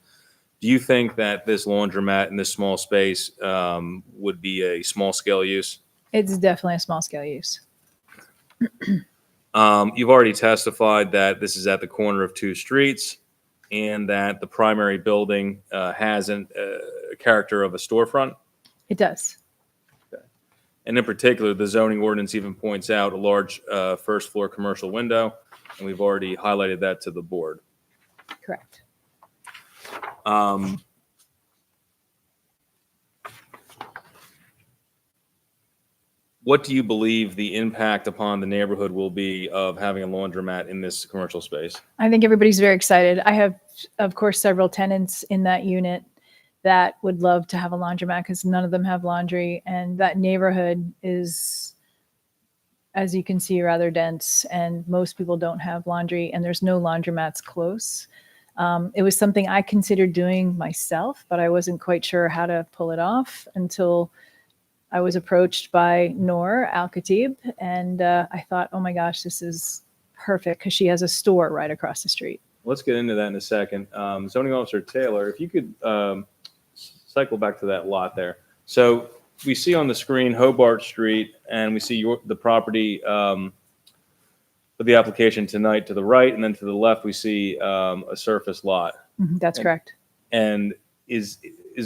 Do you think that this laundromat in this small space would be a small scale use? It's definitely a small scale use. You've already testified that this is at the corner of 2 streets and that the primary building has a character of a storefront. It does. Okay. And in particular, the zoning ordinance even points out a large first floor commercial window, and we've already highlighted that to the board. Correct. What do you believe the impact upon the neighborhood will be of having a laundromat in this commercial space? I think everybody's very excited. I have, of course, several tenants in that unit that would love to have a laundromat because none of them have laundry. And that neighborhood is, as you can see, rather dense, and most people don't have laundry, and there's no laundromats close. It was something I considered doing myself, but I wasn't quite sure how to pull it off until I was approached by Noor Al-Khatib, and I thought, oh my gosh, this is perfect because she has a store right across the street. Let's get into that in a second. Zoning Officer Taylor, if you could cycle back to that lot there. So we see on the screen Hobart Street, and we see the property for the application tonight to the right, and then to the left we see a surface lot. That's correct. And is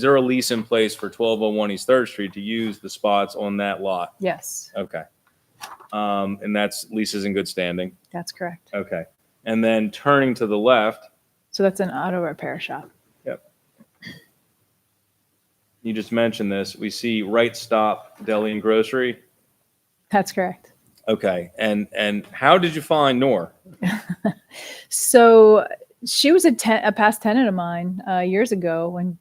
there a lease in place for 1201 East 3rd Street to use the spots on that lot? Yes, Okay. And that's leases in good standing? that's correct. Okay. And then turning to the left, So that's an auto repair shop. yep. You just mentioned this. We see Right Stop Deli and Grocery. That's correct. Okay. And how did you find Nor? So she was a past tenant of mine years ago when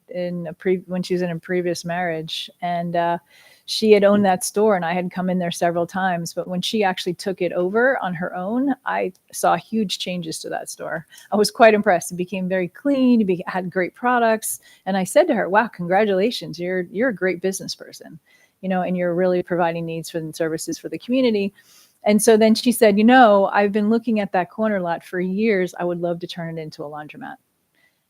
she was in a previous marriage, and she had owned that store, and I had come in there several times. But when she actually took it over on her own, I saw huge changes to that store. I was quite impressed. It became very clean. It had great products, and I said to her, "Wow, congratulations! You're a great business person, and you're really providing needs and services for the community." And so then she said, I've been looking at that corner lot for years. I would love to turn it into a laundromat.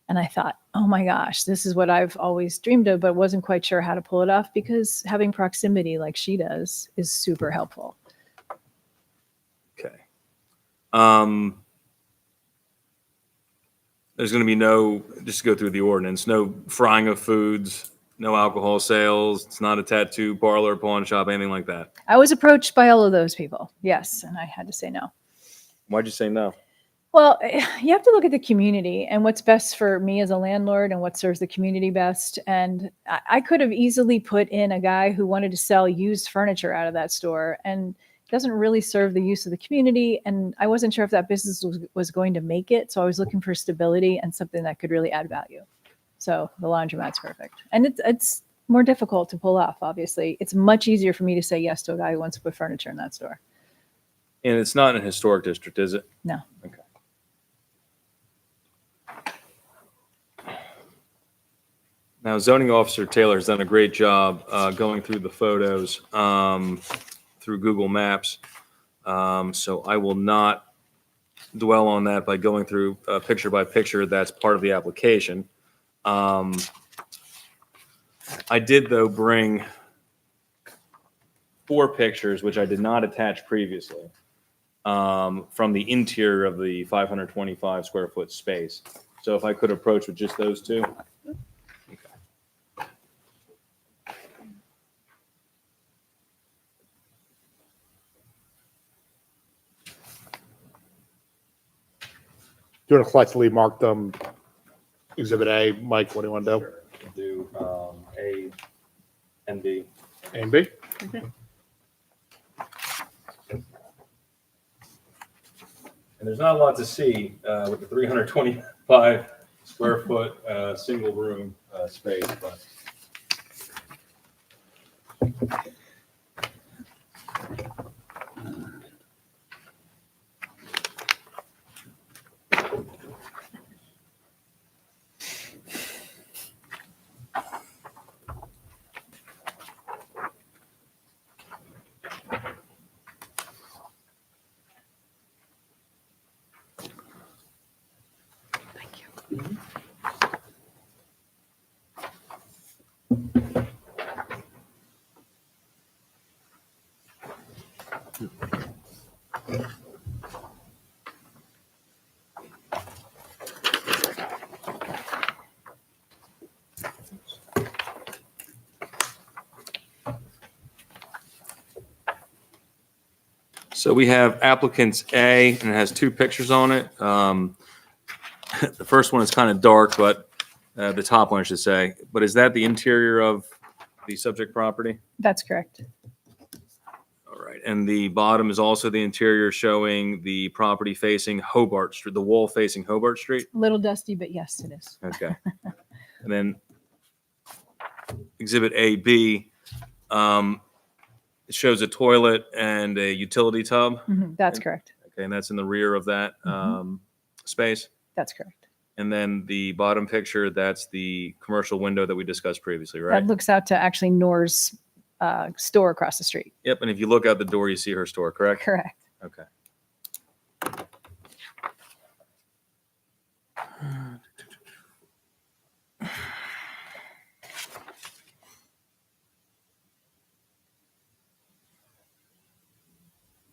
And I thought, oh my gosh, this is what I've always dreamed of, but wasn't quite sure how to pull it off, because having proximity like she does is super helpful. Okay. There's going to be no, just to go through the ordinance, no frying of foods, no alcohol sales. It's not a tattoo parlor, pawn shop, anything like that. I was approached by all of those people. Yes. And I had to say no. Why'd you say no? Well, you have to look at the community and what's best for me as a landlord and what serves the community best. And I could have easily put in a guy who wanted to sell used furniture out of that store, and it doesn't really serve the use of the community. And I wasn't sure if that business was going to make it. So I was looking for stability and something that could really add value. So the laundromat's perfect. And it's more difficult to pull off, obviously. It's much easier for me to say yes to a guy who wants to put furniture in that store. And it's not in a historic district, is it? No. Okay. Now, zoning officer Taylor has done a great job going through the photos through Google Maps. So I will not dwell on that by going through picture by picture. That's part of the application. I did, though, bring 4 pictures, which I did not attach previously, from the interior of the 525 square foot space. So if I could approach with just those 2. Do you want to collectively mark them? Exhibit A, Mike, what do you want to do? Do A and B. A and B? And there's not a lot to see with the 325 square foot single room space, but so we have applicants A, and it has 2 pictures on it. The first one is kind of dark, but the top one, I should say. But is that the interior of the subject property? That's correct. All right. And the bottom is also the interior, showing the property facing Hobart Street, the wall facing Hobart Street? A little dusty, but yes, it is. Okay. And then Exhibit AB, it shows a toilet and a utility tub. That's correct. Okay, and that's in the rear of that space. That's correct. And then the bottom picture, that's the commercial window that we discussed previously, right? That looks out to actually Nor's store across the street. Yep, and if you look out the door, you see her store, correct? Correct. Okay.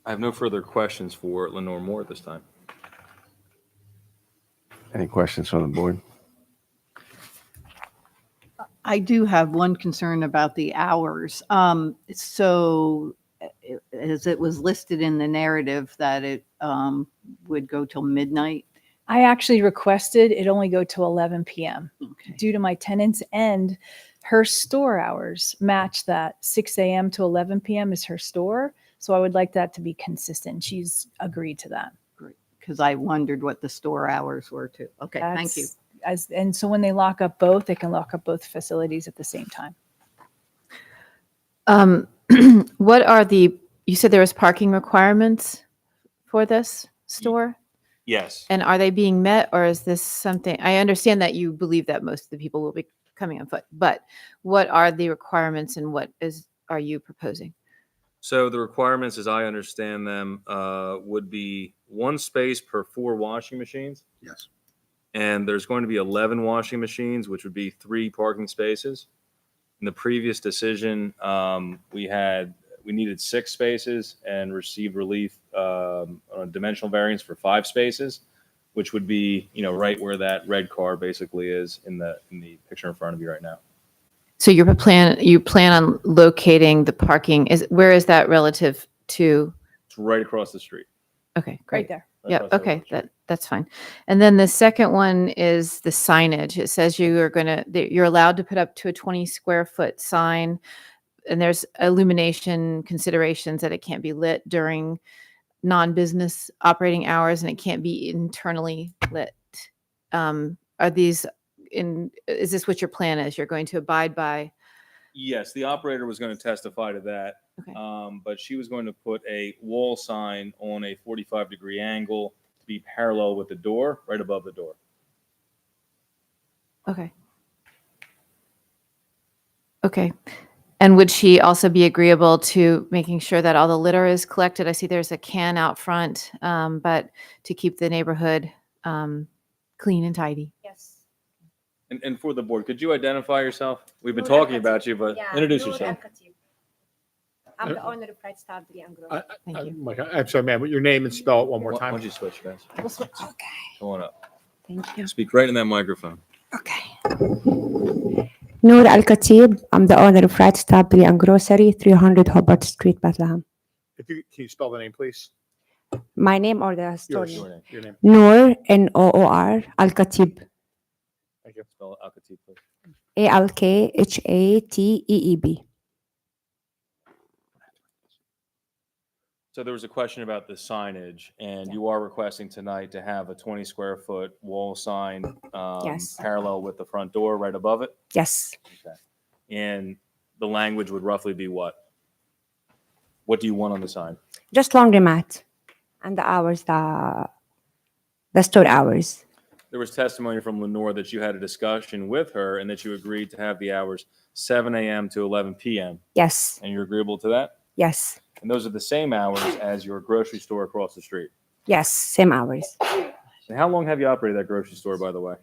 I have no further questions for Lenore Moore at this time. Any questions from the board? I do have one concern about the hours. So as it was listed in the narrative that it would go till midnight. I actually requested it only go till 11 p.m. Okay. due to my tenants and her store hours match that. 6 a.m. to 11 p.m. is her store. So I would like that to be consistent. She's agreed to that. Because I wondered what the store hours were too. Okay, thank you. And so when they lock up both, they can lock up both facilities at the same time. What are you said there was parking requirements for this store? Yes. And are they being met, or is this something, I understand that you believe that most of the people will be coming on foot, but what are the requirements and are you proposing? So the requirements, as I understand them, would be 1 space per 4 washing machines. Yes. And there's going to be 11 washing machines, which would be 3 parking spaces. In the previous decision, we needed 6 spaces and received relief on a dimensional variance for 5 spaces, which would be, right where that red car basically is in the picture in front of you right now. So you plan on locating the parking, where is that relative to? It's right across the street. Okay, great. Right there. Right Yeah, across the okay, street. that's fine. And then the second one is the signage. It says you're allowed to put up to a 20 square foot sign, and there's illumination considerations that it can't be lit during non-business operating hours, and it can't be internally lit. Is this what your plan is? You're going to abide by? Yes, the operator was going to testify to that. Okay. But she was going to put a wall sign on a 45-degree angle to be parallel with the door, right above the door. Okay. Okay. And would she also be agreeable to making sure that all the litter is collected? I see there's a can out front, but to keep the neighborhood clean and tidy. Yes. And for the board, could you identify yourself? We've been talking about you, but introduce yourself. I'm the owner of Right Stably and Grow. Thank you. Mike, I'm sorry, ma'am, your name and spell it one more Why time. don't you switch, guys? Okay, Come on up. thank you. Speak right in that microphone. Okay. Noor Al Khatib. I'm the owner of Right Stably and Grocery, 300 Hobart Street, Bethlehem. Can you spell the name, please? My name or the store Yours. name? Your name. Noor, Noor, Al Khatib. Thank you. Spell Al-Khatib, please. ALKHATEEB. So there was a question about the signage, and you are requesting tonight to have a 20 square foot wall sign Yes. parallel with the front door right above it. Yes. Okay. And the language would roughly be what? What do you want on the sign? Just laundromat and the hours, the store hours. There was testimony from Lenore that you had a discussion with her and that you agreed to have the hours 7 a.m. to 11 p.m. Yes. And you're agreeable to that? Yes. And those are the same hours as your grocery store across the street. Yes. Same hours. And how long have you operated that grocery store, by the way?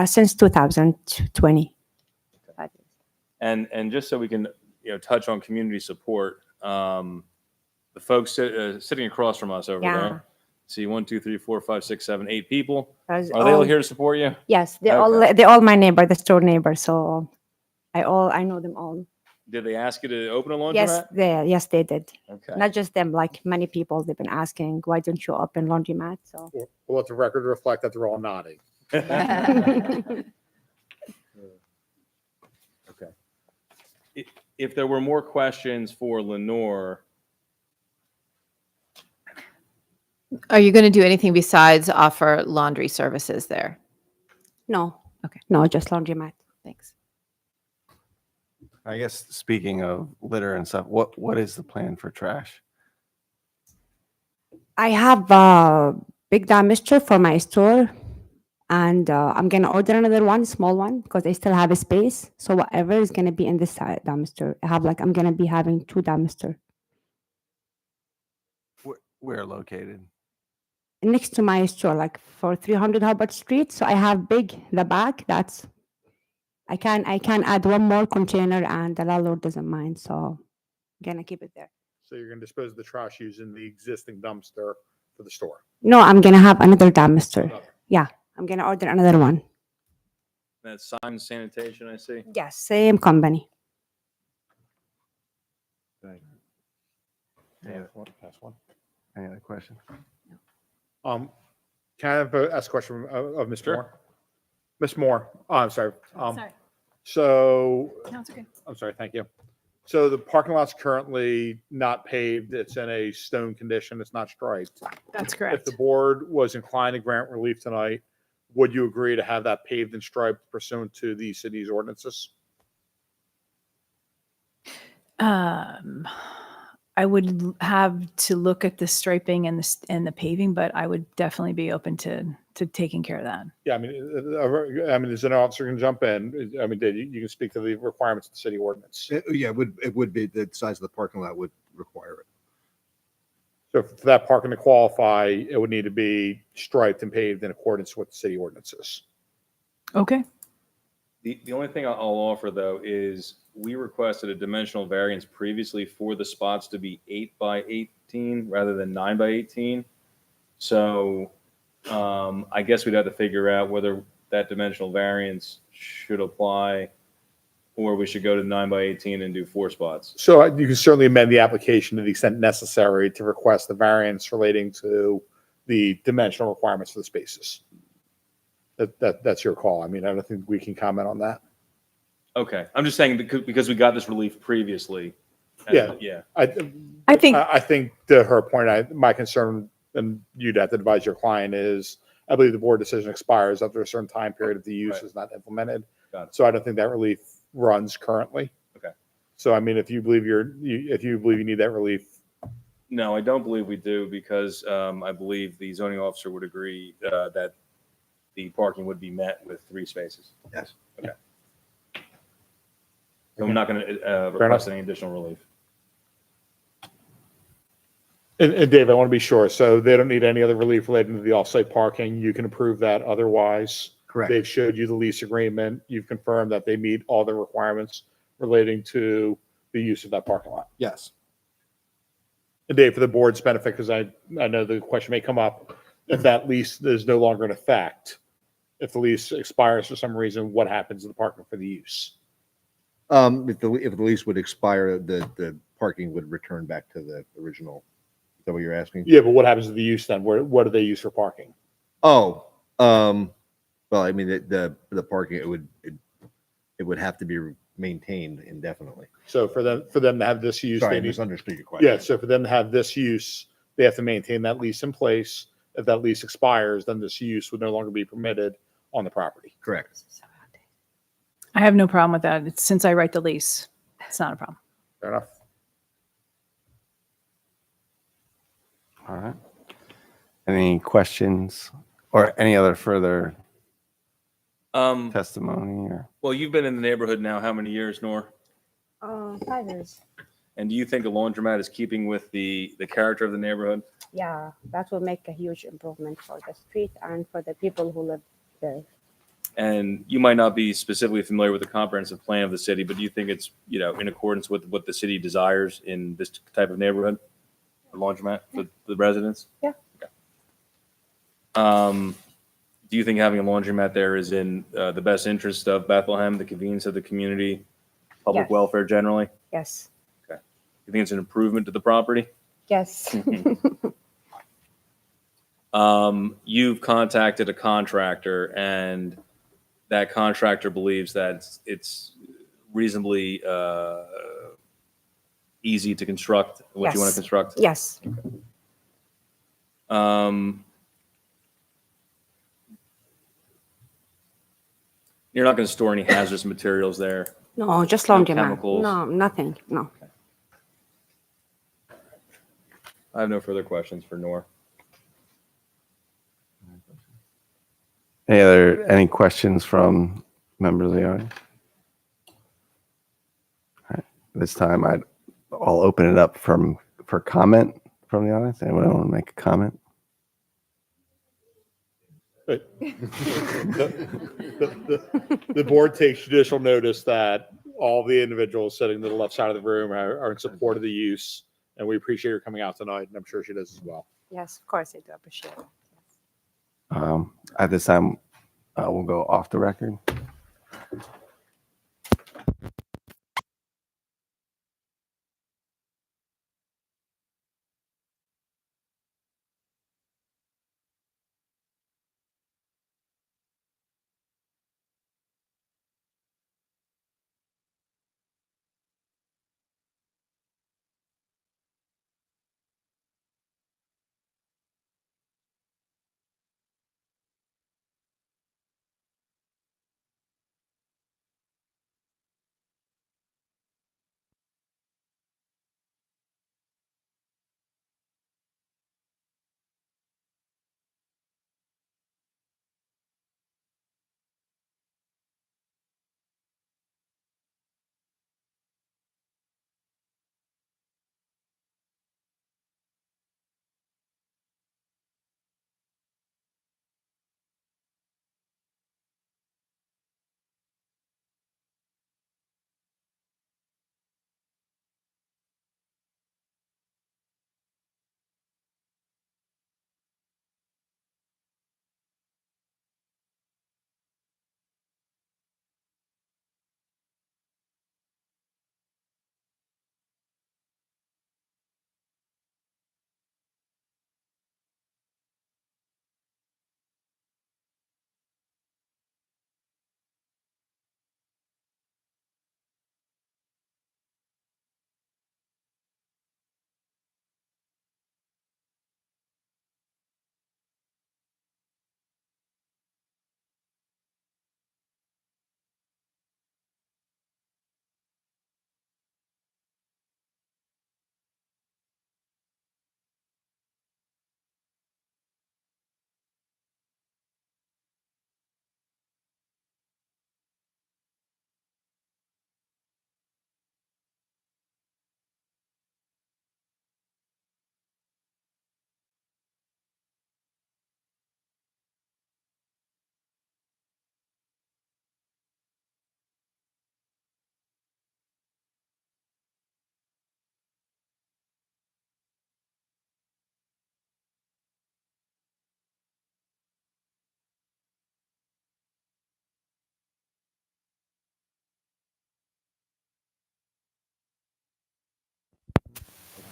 Since 2020. And just so we can touch on community support, the folks sitting across from us over there. See 1, 2, 3, 4, 5, 6, 7, 8 people. Are they all here to support you? Yes, they're Okay. all my neighbor, the store neighbor. So I know them all. Did they ask you to open a Yes, laundromat? they did. Okay. Not just them, like many people, they've been asking, why don't you open laundromat? So We'll let the record reflect that they're all nodding. Okay. If there were more questions for Lenore, Are you going to do anything besides offer laundry services there? no, Okay. no, just laundromat. Thanks. I guess speaking of litter and stuff, what is the plan for trash? I have a big dumpster for my store, and I'm gonna order another one, small one, because I still have a space. So whatever is gonna be in this dumpster, I'm gonna be having 2 dumpster Where located? next to my store, like for 300 Hobart Street. So I have big the back. I can add one more container, and the landlord doesn't mind. So I'm gonna keep it there. So you're going to dispose of the trash using the existing dumpster for the store. No, I'm gonna have another dumpster. Okay. Yeah, I'm gonna order another one. that's Simon Sanitation, I see. Yes, same company. Any other questions? Can I ask a question of Ms. Sure. Moore? Ms. Moore, oh, I'm sorry. Sorry. So, No, it's okay. I'm sorry, thank you. So the parking lot's currently not paved. It's in a stone condition. It's not striped. That's If correct. the board was inclined to grant relief tonight, would you agree to have that paved and striped pursuant to the city's ordinances? I would have to look at the striping and the paving, but I would definitely be open to taking care of that. Yeah, I mean, as an officer can jump in. I mean, Dave, you can speak to the requirements of the city ordinance. Yeah, it would be, the size of the parking lot would require it. So for that parking to qualify, it would need to be striped and paved in accordance with the city ordinances. Okay. The only thing I'll offer though is we requested a dimensional variance previously for the spots to be 8 by 18 rather than 9 by 18. So I guess we'd have to figure out whether that dimensional variance should apply or we should go to 9 by 18 and do 4 spots. So you can certainly amend the application to the extent necessary to request the variance relating to the dimensional requirements for the spaces. That's your call. I mean, I don't think we can comment on that. Okay. I'm just saying because we got this relief previously. Yeah. I think to her point, my concern, and you'd have to advise your client, is I believe the board decision expires after a certain time period if the use is not implemented. Got it. So I don't think that relief runs currently. Okay. So I mean, if you believe you need that relief, No, I don't believe we do because I believe the zoning officer would agree that the parking would be met with 3 spaces. Yes. Okay. So I'm not going to request any additional relief. and Dave, I want to be sure. So they don't need any other relief relating to the off-site parking. You can approve that otherwise. Correct. They've showed you the lease agreement. You've confirmed that they meet all the requirements relating to the use of that parking lot. Yes. And Dave, for the board's benefit, because I know the question may come up, if that lease is no longer in effect, if the lease expires for some reason, what happens to the parking for the use? If the lease would expire, the parking would return back to the original. Is that what you're asking? Yeah, but what happens to the use then? What do they use for parking? Oh, well, I mean, the parking, it would have to be maintained indefinitely. So for them to have this use, Sorry, I they need, misunderstood your question. yeah. So for them to have this use, they have to maintain that lease in place. If that lease expires, then this use would no longer be permitted on the property. Correct. I have no problem with that. Since I write the lease, it's not a problem. Fair enough. All right. Any questions or any other further testimony? Or Well, you've been in the neighborhood now how many years, Nor? 5 years. And do you think a laundromat is keeping with the character of the neighborhood? Yeah, that will make a huge improvement for the street and for the people who live there. And you might not be specifically familiar with the comprehensive plan of the city, but do you think it's, in accordance with what the city desires in this type of neighborhood? A laundromat for the residents? Yeah. Okay. Do you think having a laundromat there is in the best interest of Bethlehem, the convenience of the community, public Yes. welfare generally? Yes. Okay. You think it's an improvement to the property? Yes. You've contacted a contractor and that contractor believes that it's reasonably easy to construct what you want to Yes. construct? Yes. You're not going to store any hazardous materials there? No, just No laundromat. chemicals? No, nothing. No. I have no further questions for Nor. any questions from members of the audience? All right. This time I'll open it up for comment from the audience. Anyone want to make a comment? The board takes judicial notice that all the individuals sitting to the left side of the room are in support of the use, and we appreciate her coming out tonight, and I'm sure she does as well. Yes, of course I do appreciate it. At this time, we'll go off the record.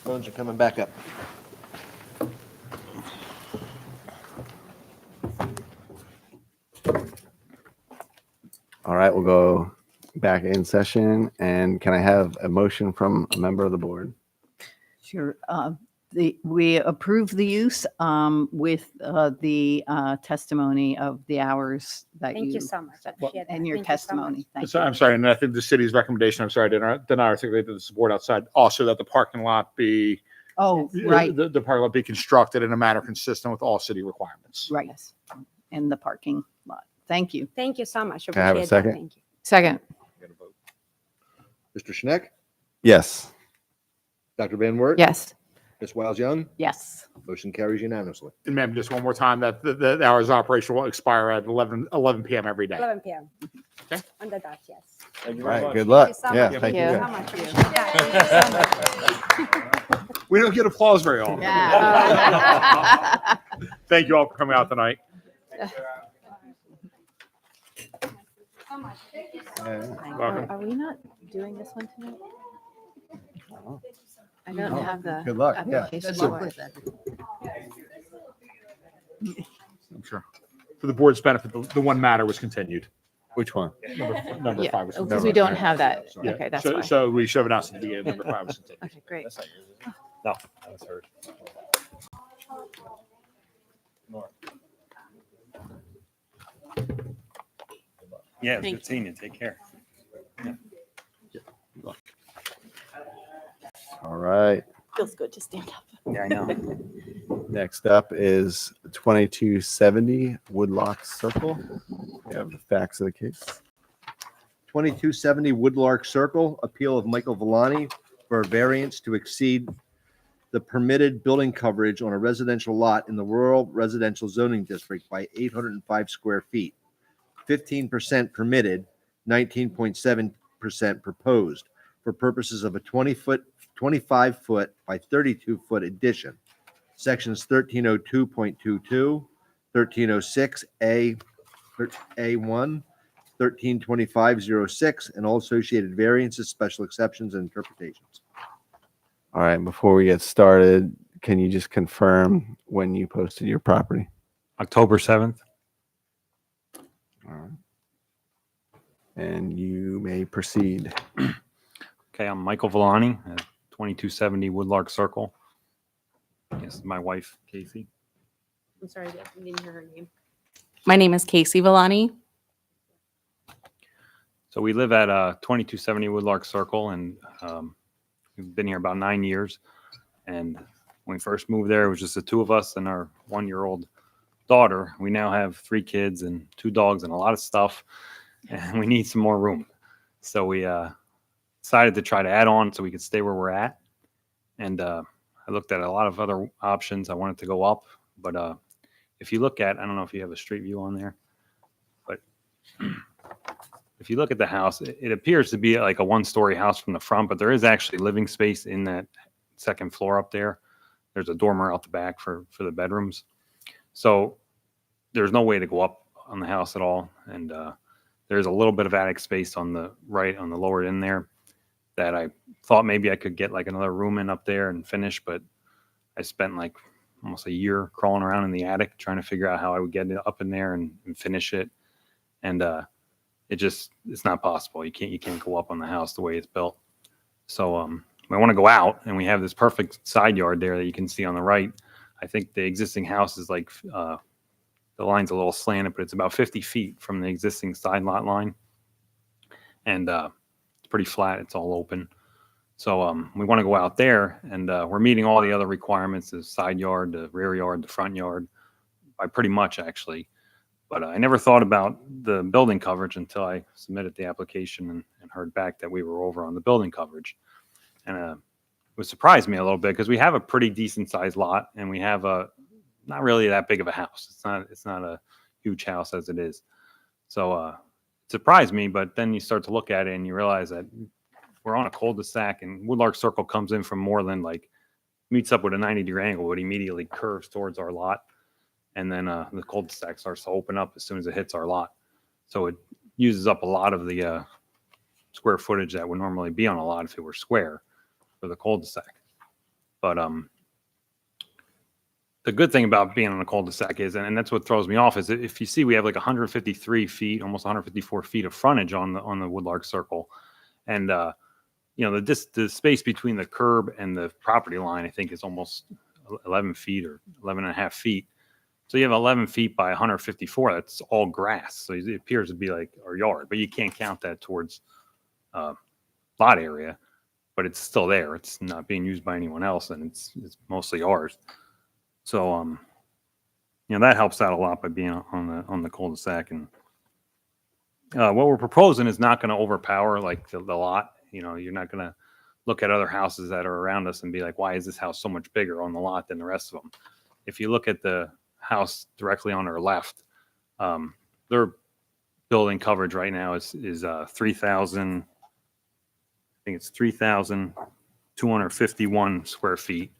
Phones are coming back up. All right, we'll go back in session. And can I have a motion from a member of the board? Sure. We approve the use with the testimony of the hours that Thank you so much. I appreciate and that. your Thank you so much. testimony. Thank So you. I'm sorry, and I think the city's recommendation, I'm sorry, did not articulate to the board outside, also that the parking lot be, Oh, right, the parking lot be constructed in a manner consistent with all city requirements. right. In the parking lot. Thank you. Thank you so much. Can I have a Appreciate that. second? Thank you. Second. Mr. Schneck, Yes. Dr. Van Wert. Yes. Ms. Wiles Young. Yes. Motion carries unanimously. And ma'am, just one more time, that the hours of operation will expire at 11 p.m. every day. 11 p.m. Okay. On the dot, yes. Thank you All very right, much. good luck. Thank you so Yeah, much. thank you. you. So guys. much. Appreciate that. Thank you so much. We don't get applause very often. Yeah. Thank you all for coming out tonight. So much. Thank you so much. Welcome. Are we not doing this one tonight? I don't have the Good luck. Yeah. application. Good luck for it. with that. I'm sure. For the board's benefit, the one matter was continued. Which one? Number Yeah, 5 was because continued. we don't have that. Yeah, Okay, that's so, why. So we should have announced at the beginning, number 5 was continued. Okay, great. No, that's heard. Yeah, it's good seeing you. Take care. All right. Feels good to stand up. Yeah, I know. Next up is 2270 Woodlock Circle. We have the facts of the case. 2270 Woodlark Circle, appeal of Michael Villani for a variance to exceed the permitted building coverage on a residential lot in the rural residential zoning district by 805 square feet. 15% permitted, 19.7% proposed for purposes of a 25-foot by 32-foot addition. Sections 1302.22, 1306A, A1, 1325.06, and all associated variances, special exceptions, and interpretations. All right. Before we get started, can you just confirm when you posted your property? October 7th. All right. And you may proceed. Okay, I'm Michael Villani at 2270 Woodlark Circle. This is my wife, Casey. I'm sorry, I didn't hear her name. My name is Casey Villani. So we live at 2270 Woodlark Circle, and we've been here about 9 years. And when we first moved there, it was just the two of us and our 1-year-old daughter. We now have 3 kids and 2 dogs and a lot of stuff, and we need some more room. So we decided to try to add on so we could stay where we're at. And I looked at a lot of other options. I wanted to go up, but if you look at, I don't know if you have a street view on there, but if you look at the house, it appears to be like a 1-story house from the front, but there is actually living space in that second floor up there. There's a dormer out the back for the bedrooms. So there's no way to go up on the house at all. And there's a little bit of attic space on the right, on the lower end there, that I thought maybe I could get like another room in up there and finish, but I spent like almost a year crawling around in the attic trying to figure out how I would get it up in there and finish it. And it's not possible. You can't go up on the house the way it's built. So I want to go out, and we have this perfect side yard there that you can see on the right. I think the existing house is like the line's a little slanted, but it's about 50 feet from the existing side lot line, and it's pretty flat. It's all open. So we want to go out there, and we're meeting all the other requirements: the side yard, the rear yard, the front yard, by pretty much actually. But I never thought about the building coverage until I submitted the application and heard back that we were over on the building coverage. And it surprised me a little bit because we have a pretty decent sized lot, and we have not really that big of a house. It's not a huge house as it is. So it surprised me, but then you start to look at it and you realize that we're on a cul-de-sac, and Woodlark Circle comes in from Moreland, like meets up with a 90-degree angle, but immediately curves towards our lot. And then the cul-de-sac starts to open up as soon as it hits our lot. So it uses up a lot of the square footage that would normally be on a lot if it were square for the cul-de-sac. But the good thing about being on a cul-de-sac is, and that's what throws me off, is that if you see we have like 153 feet, almost 154 feet of frontage on the Woodlark Circle, and you know, the space between the curb and the property line, I think, is almost 11 feet or 11 and a half feet. So you have 11 feet by 154. That's all grass. So it appears to be like our yard, but you can't count that towards lot area. But it's still there. It's not being used by anyone else, and it's mostly ours. So you know, that helps out a lot by being on the cul-de-sac. And what we're proposing is not going to overpower like the lot. You know, you're not going to look at other houses that are around us and be like, why is this house so much bigger on the lot than the rest of them? If you look at the house directly on our left, their building coverage right now is 3,000. I think it's 3,251 square feet,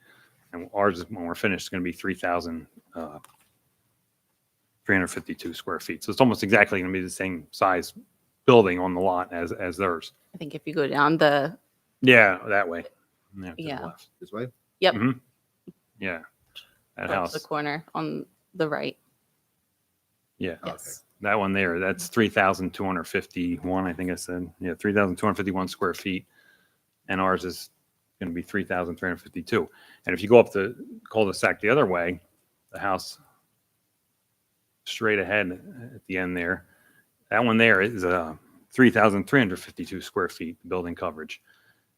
and ours is, when we're finished, is going to be 3,352 square feet. So it's almost exactly going to be the same size building on the lot as theirs. I think if you go down the Yeah, that way. Yeah, to the Yeah. left. This way? Yep. Mhm. Yeah, that That's house. the corner on the right. Yeah. Yes. That one there, that's 3,251, I think I said. Yeah, 3,251 square feet. And ours is going to be 3,352. And if you go up the cul-de-sac the other way, the house straight ahead at the end there, that one there is 3,352 square feet building coverage.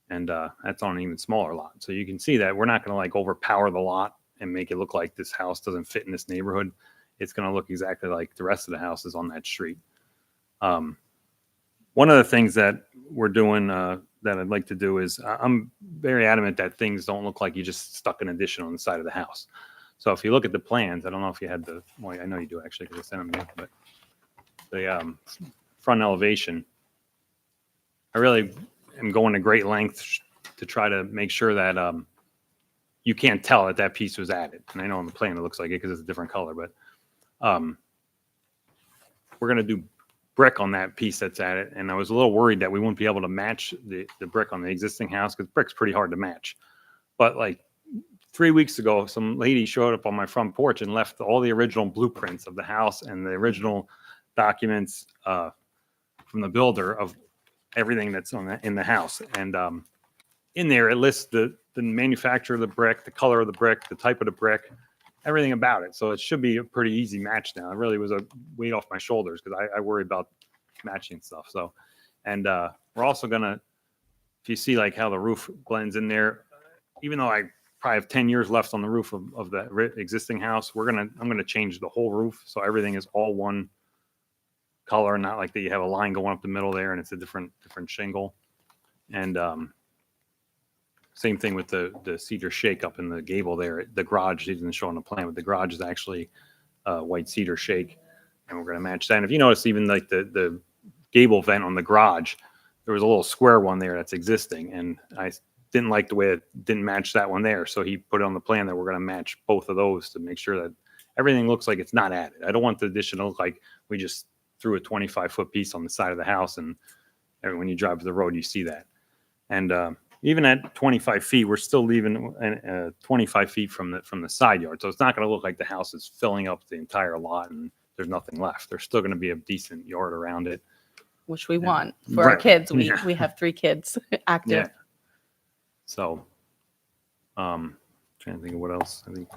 And that's on an even smaller lot. So you can see that we're not going to like overpower the lot and make it look like this house doesn't fit in this neighborhood. It's going to look exactly like the rest of the houses on that street. One of the things that we're doing that I'd like to do is I'm very adamant that things don't look like you just stuck an addition on the side of the house. So if you look at the plans, I don't know if you had the, well, I know you do actually because I sent them in, but the front elevation, I really am going to great lengths to try to make sure that you can't tell that piece was added. And I know on the plan it looks like it because it's a different color, but we're going to do brick on that piece that's added. And I was a little worried that we wouldn't be able to match the brick on the existing house because brick's pretty hard to match. But like 3 weeks ago, some lady showed up on my front porch and left all the original blueprints of the house and the original documents from the builder of everything that's in the house. And in there, it lists the manufacturer of the brick, the color of the brick, the type of the brick, everything about it. So it should be a pretty easy match now. It really was a weight off my shoulders because I worry about matching stuff. So, and we're also gonna, if you see like how the roof blends in there, even though I probably have 10 years left on the roof of the existing house, I'm gonna change the whole roof so everything is all one color, not like that you have a line going up the middle there and it's a different shingle. And same thing with the cedar shake up in the gable there. The garage isn't shown on the plan, but the garage is actually white cedar shake, and we're going to match that. And if you notice, even like the gable vent on the garage, there was a little square one there that's existing, and I didn't like the way it didn't match that one there. So he put it on the plan that we're going to match both of those to make sure that everything looks like it's not added. I don't want the addition to look like we just threw a 25-foot piece on the side of the house, and when you drive to the road, you see that. And even at 25 feet, we're still leaving 25 feet from the side yard. So it's not going to look like the house is filling up the entire lot and there's nothing left. There's still going to be a decent yard around it. Which we want for our kids. We have 3 kids active. Yeah. So, trying to think of what else. I think.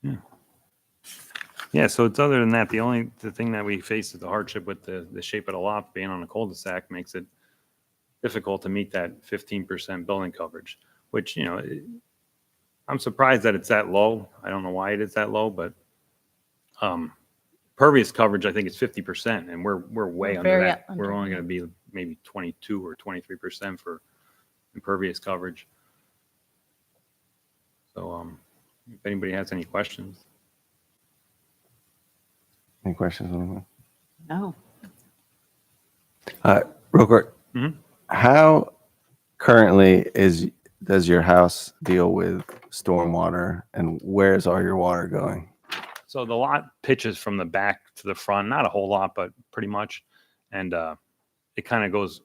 Yeah. Yeah. So it's other than that, the thing that we face is the hardship with the shape of the lot being on a cul-de-sac makes it difficult to meet that 15% building coverage, which, you know, I'm surprised that it's that low. I don't know why it is that low, but pervious coverage, I think it's 50%, and we're way under that. We're only going to be maybe 22 or 23% for impervious coverage. So if anybody has any questions. Any questions? No. Real quick. Mhm. How currently does your house deal with stormwater, and where's all your water going? So the lot pitches from the back to the front, not a whole lot, but pretty much. And it kind of goes,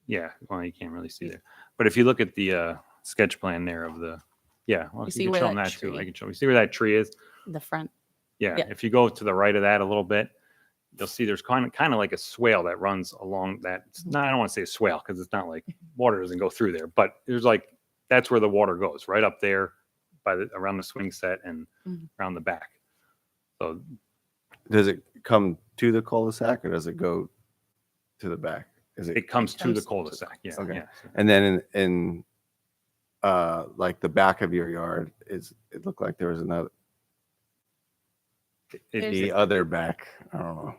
yeah, well, you can't really see there. But if you look at the sketch plan there of the, yeah, well, You you see can where show them that that too. I tree- can show you. See where that tree is? The front. Yeah. Yeah. If you go to the right of that a little bit, you'll see there's kind of like a swale that runs along that. No, I don't want to say a swale because it's not like water doesn't go through there, but there's like, that's where the water goes, right up there around the swing set and around the back. So Does it come to the cul-de-sac or does it go to the back? it comes to the cul-de-sac. Yeah. Okay. Yeah. And then in like the back of your yard it looked like there was another the other back. I don't know.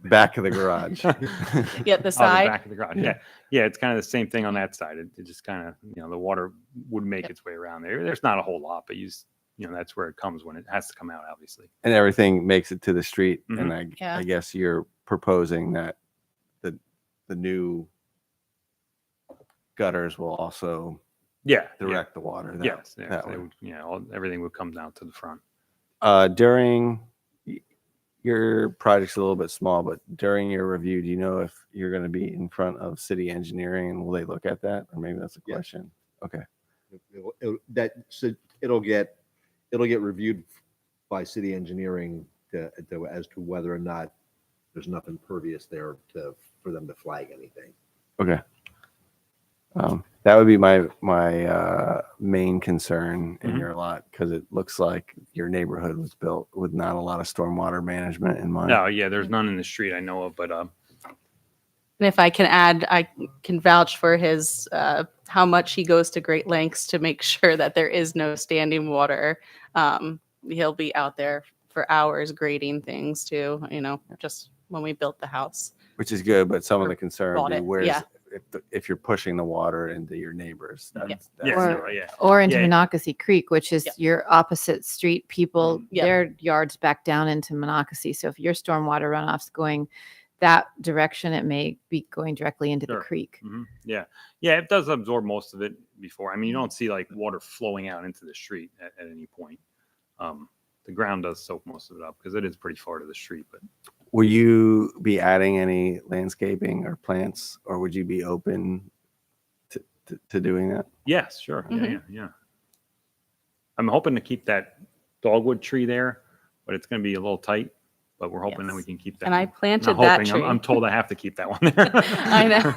Back of the garage. Yeah, the Oh, side. the back of the garage. Yeah. Yeah. It's kind of the same thing on that side. It just kind of, the water would make its way around there. There's not a whole lot, but that's where it comes when it has to come out, obviously. And everything makes it to the street. Mhm. And Yeah. I guess you're proposing that the new gutters will also direct the water Yes. that way. Everything would come down to the front. During your project's a little bit small, but during your review, do you know if you're going to be in front of city engineering and will they look at that? Or maybe that's a question. Okay. It'll get reviewed by city engineering as to whether or not there's enough impervious there for them to flag anything. Okay. That would be my main concern in your lot because it looks like your neighborhood was built with not a lot of stormwater management in mind. No, yeah, there's none in the street I know of, but And if I can add, I can vouch for his how much he goes to great lengths to make sure that there is no standing water. He'll be out there for hours grading things too. Just when we built the house. Which is good, but some of the concern would Bought be it, where's yeah. if you're pushing the water into your neighbors. Or into Yeah. Monocacy Creek, which is your opposite street. People, Yeah. their yards back down into Monocacy. So if your stormwater runoff's going that direction, it may be going directly into the Sure. creek. Mhm. Yeah. Yeah, it does absorb most of it before. I mean, you don't see like water flowing out into the street at any point. The ground does soak most of it up because it is pretty far to the street. But Will you be adding any landscaping or plants, or would you be open to doing that? yes, sure. Yeah. I'm hoping to keep that dogwood tree there, but it's going to be a little tight. But we're hoping that we can keep that. And I one. planted Not that hoping, tree. I'm told I have to keep that one there. I know.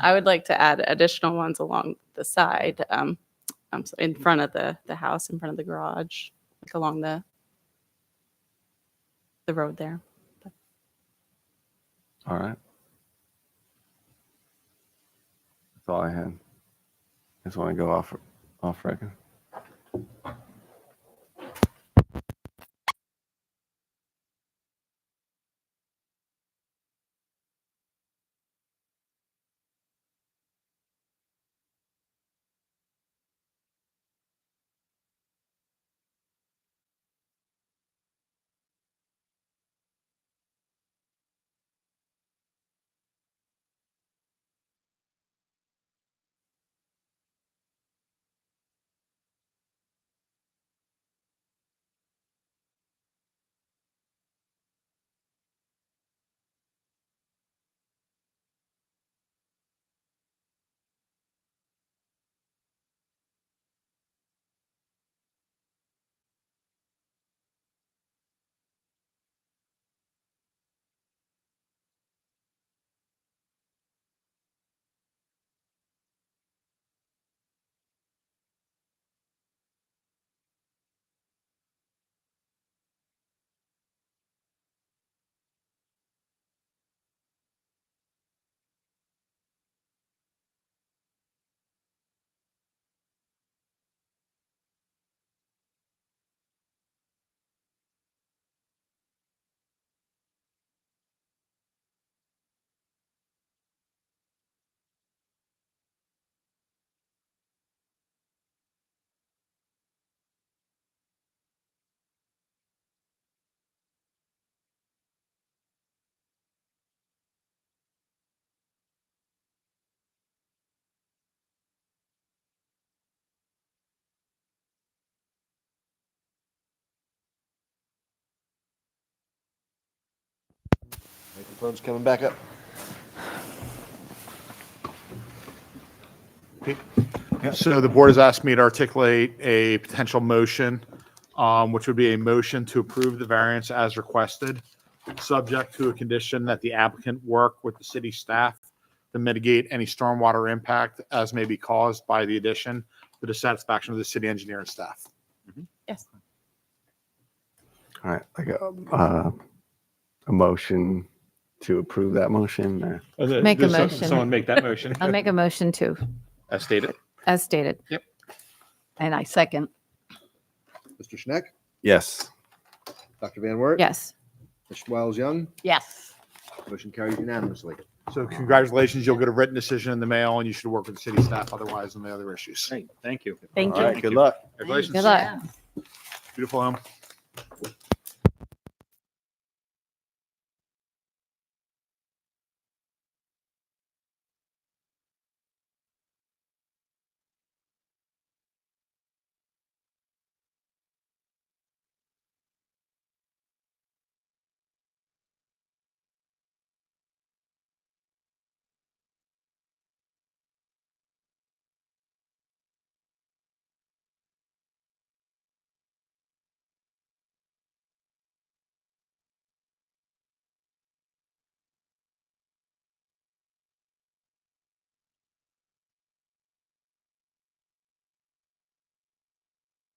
I would like to add additional ones along the side, in front of the house, in front of the garage, like along the road there. All right. That's all I had. Just want to go off record. Microphone's coming back up. So the board has asked me to articulate a potential motion, which would be a motion to approve the variance as requested, subject to a condition that the applicant work with the city staff to mitigate any stormwater impact as may be caused by the addition to the satisfaction of the city engineer and staff. Yes. All right, like a motion to approve that motion. Make a motion. Someone make that motion. I'll make a motion too, As stated. as stated. And I second. Mr. Schneck, Yes. Dr. Van Wert. Yes. Ms. Wiles Young, Yes. motion carries unanimously. So congratulations, you'll get a written decision in the mail and you should work with the city staff otherwise on the other issues. Great, thank you. Thank All you. right, good luck. Congratulations. Good luck. Beautiful home.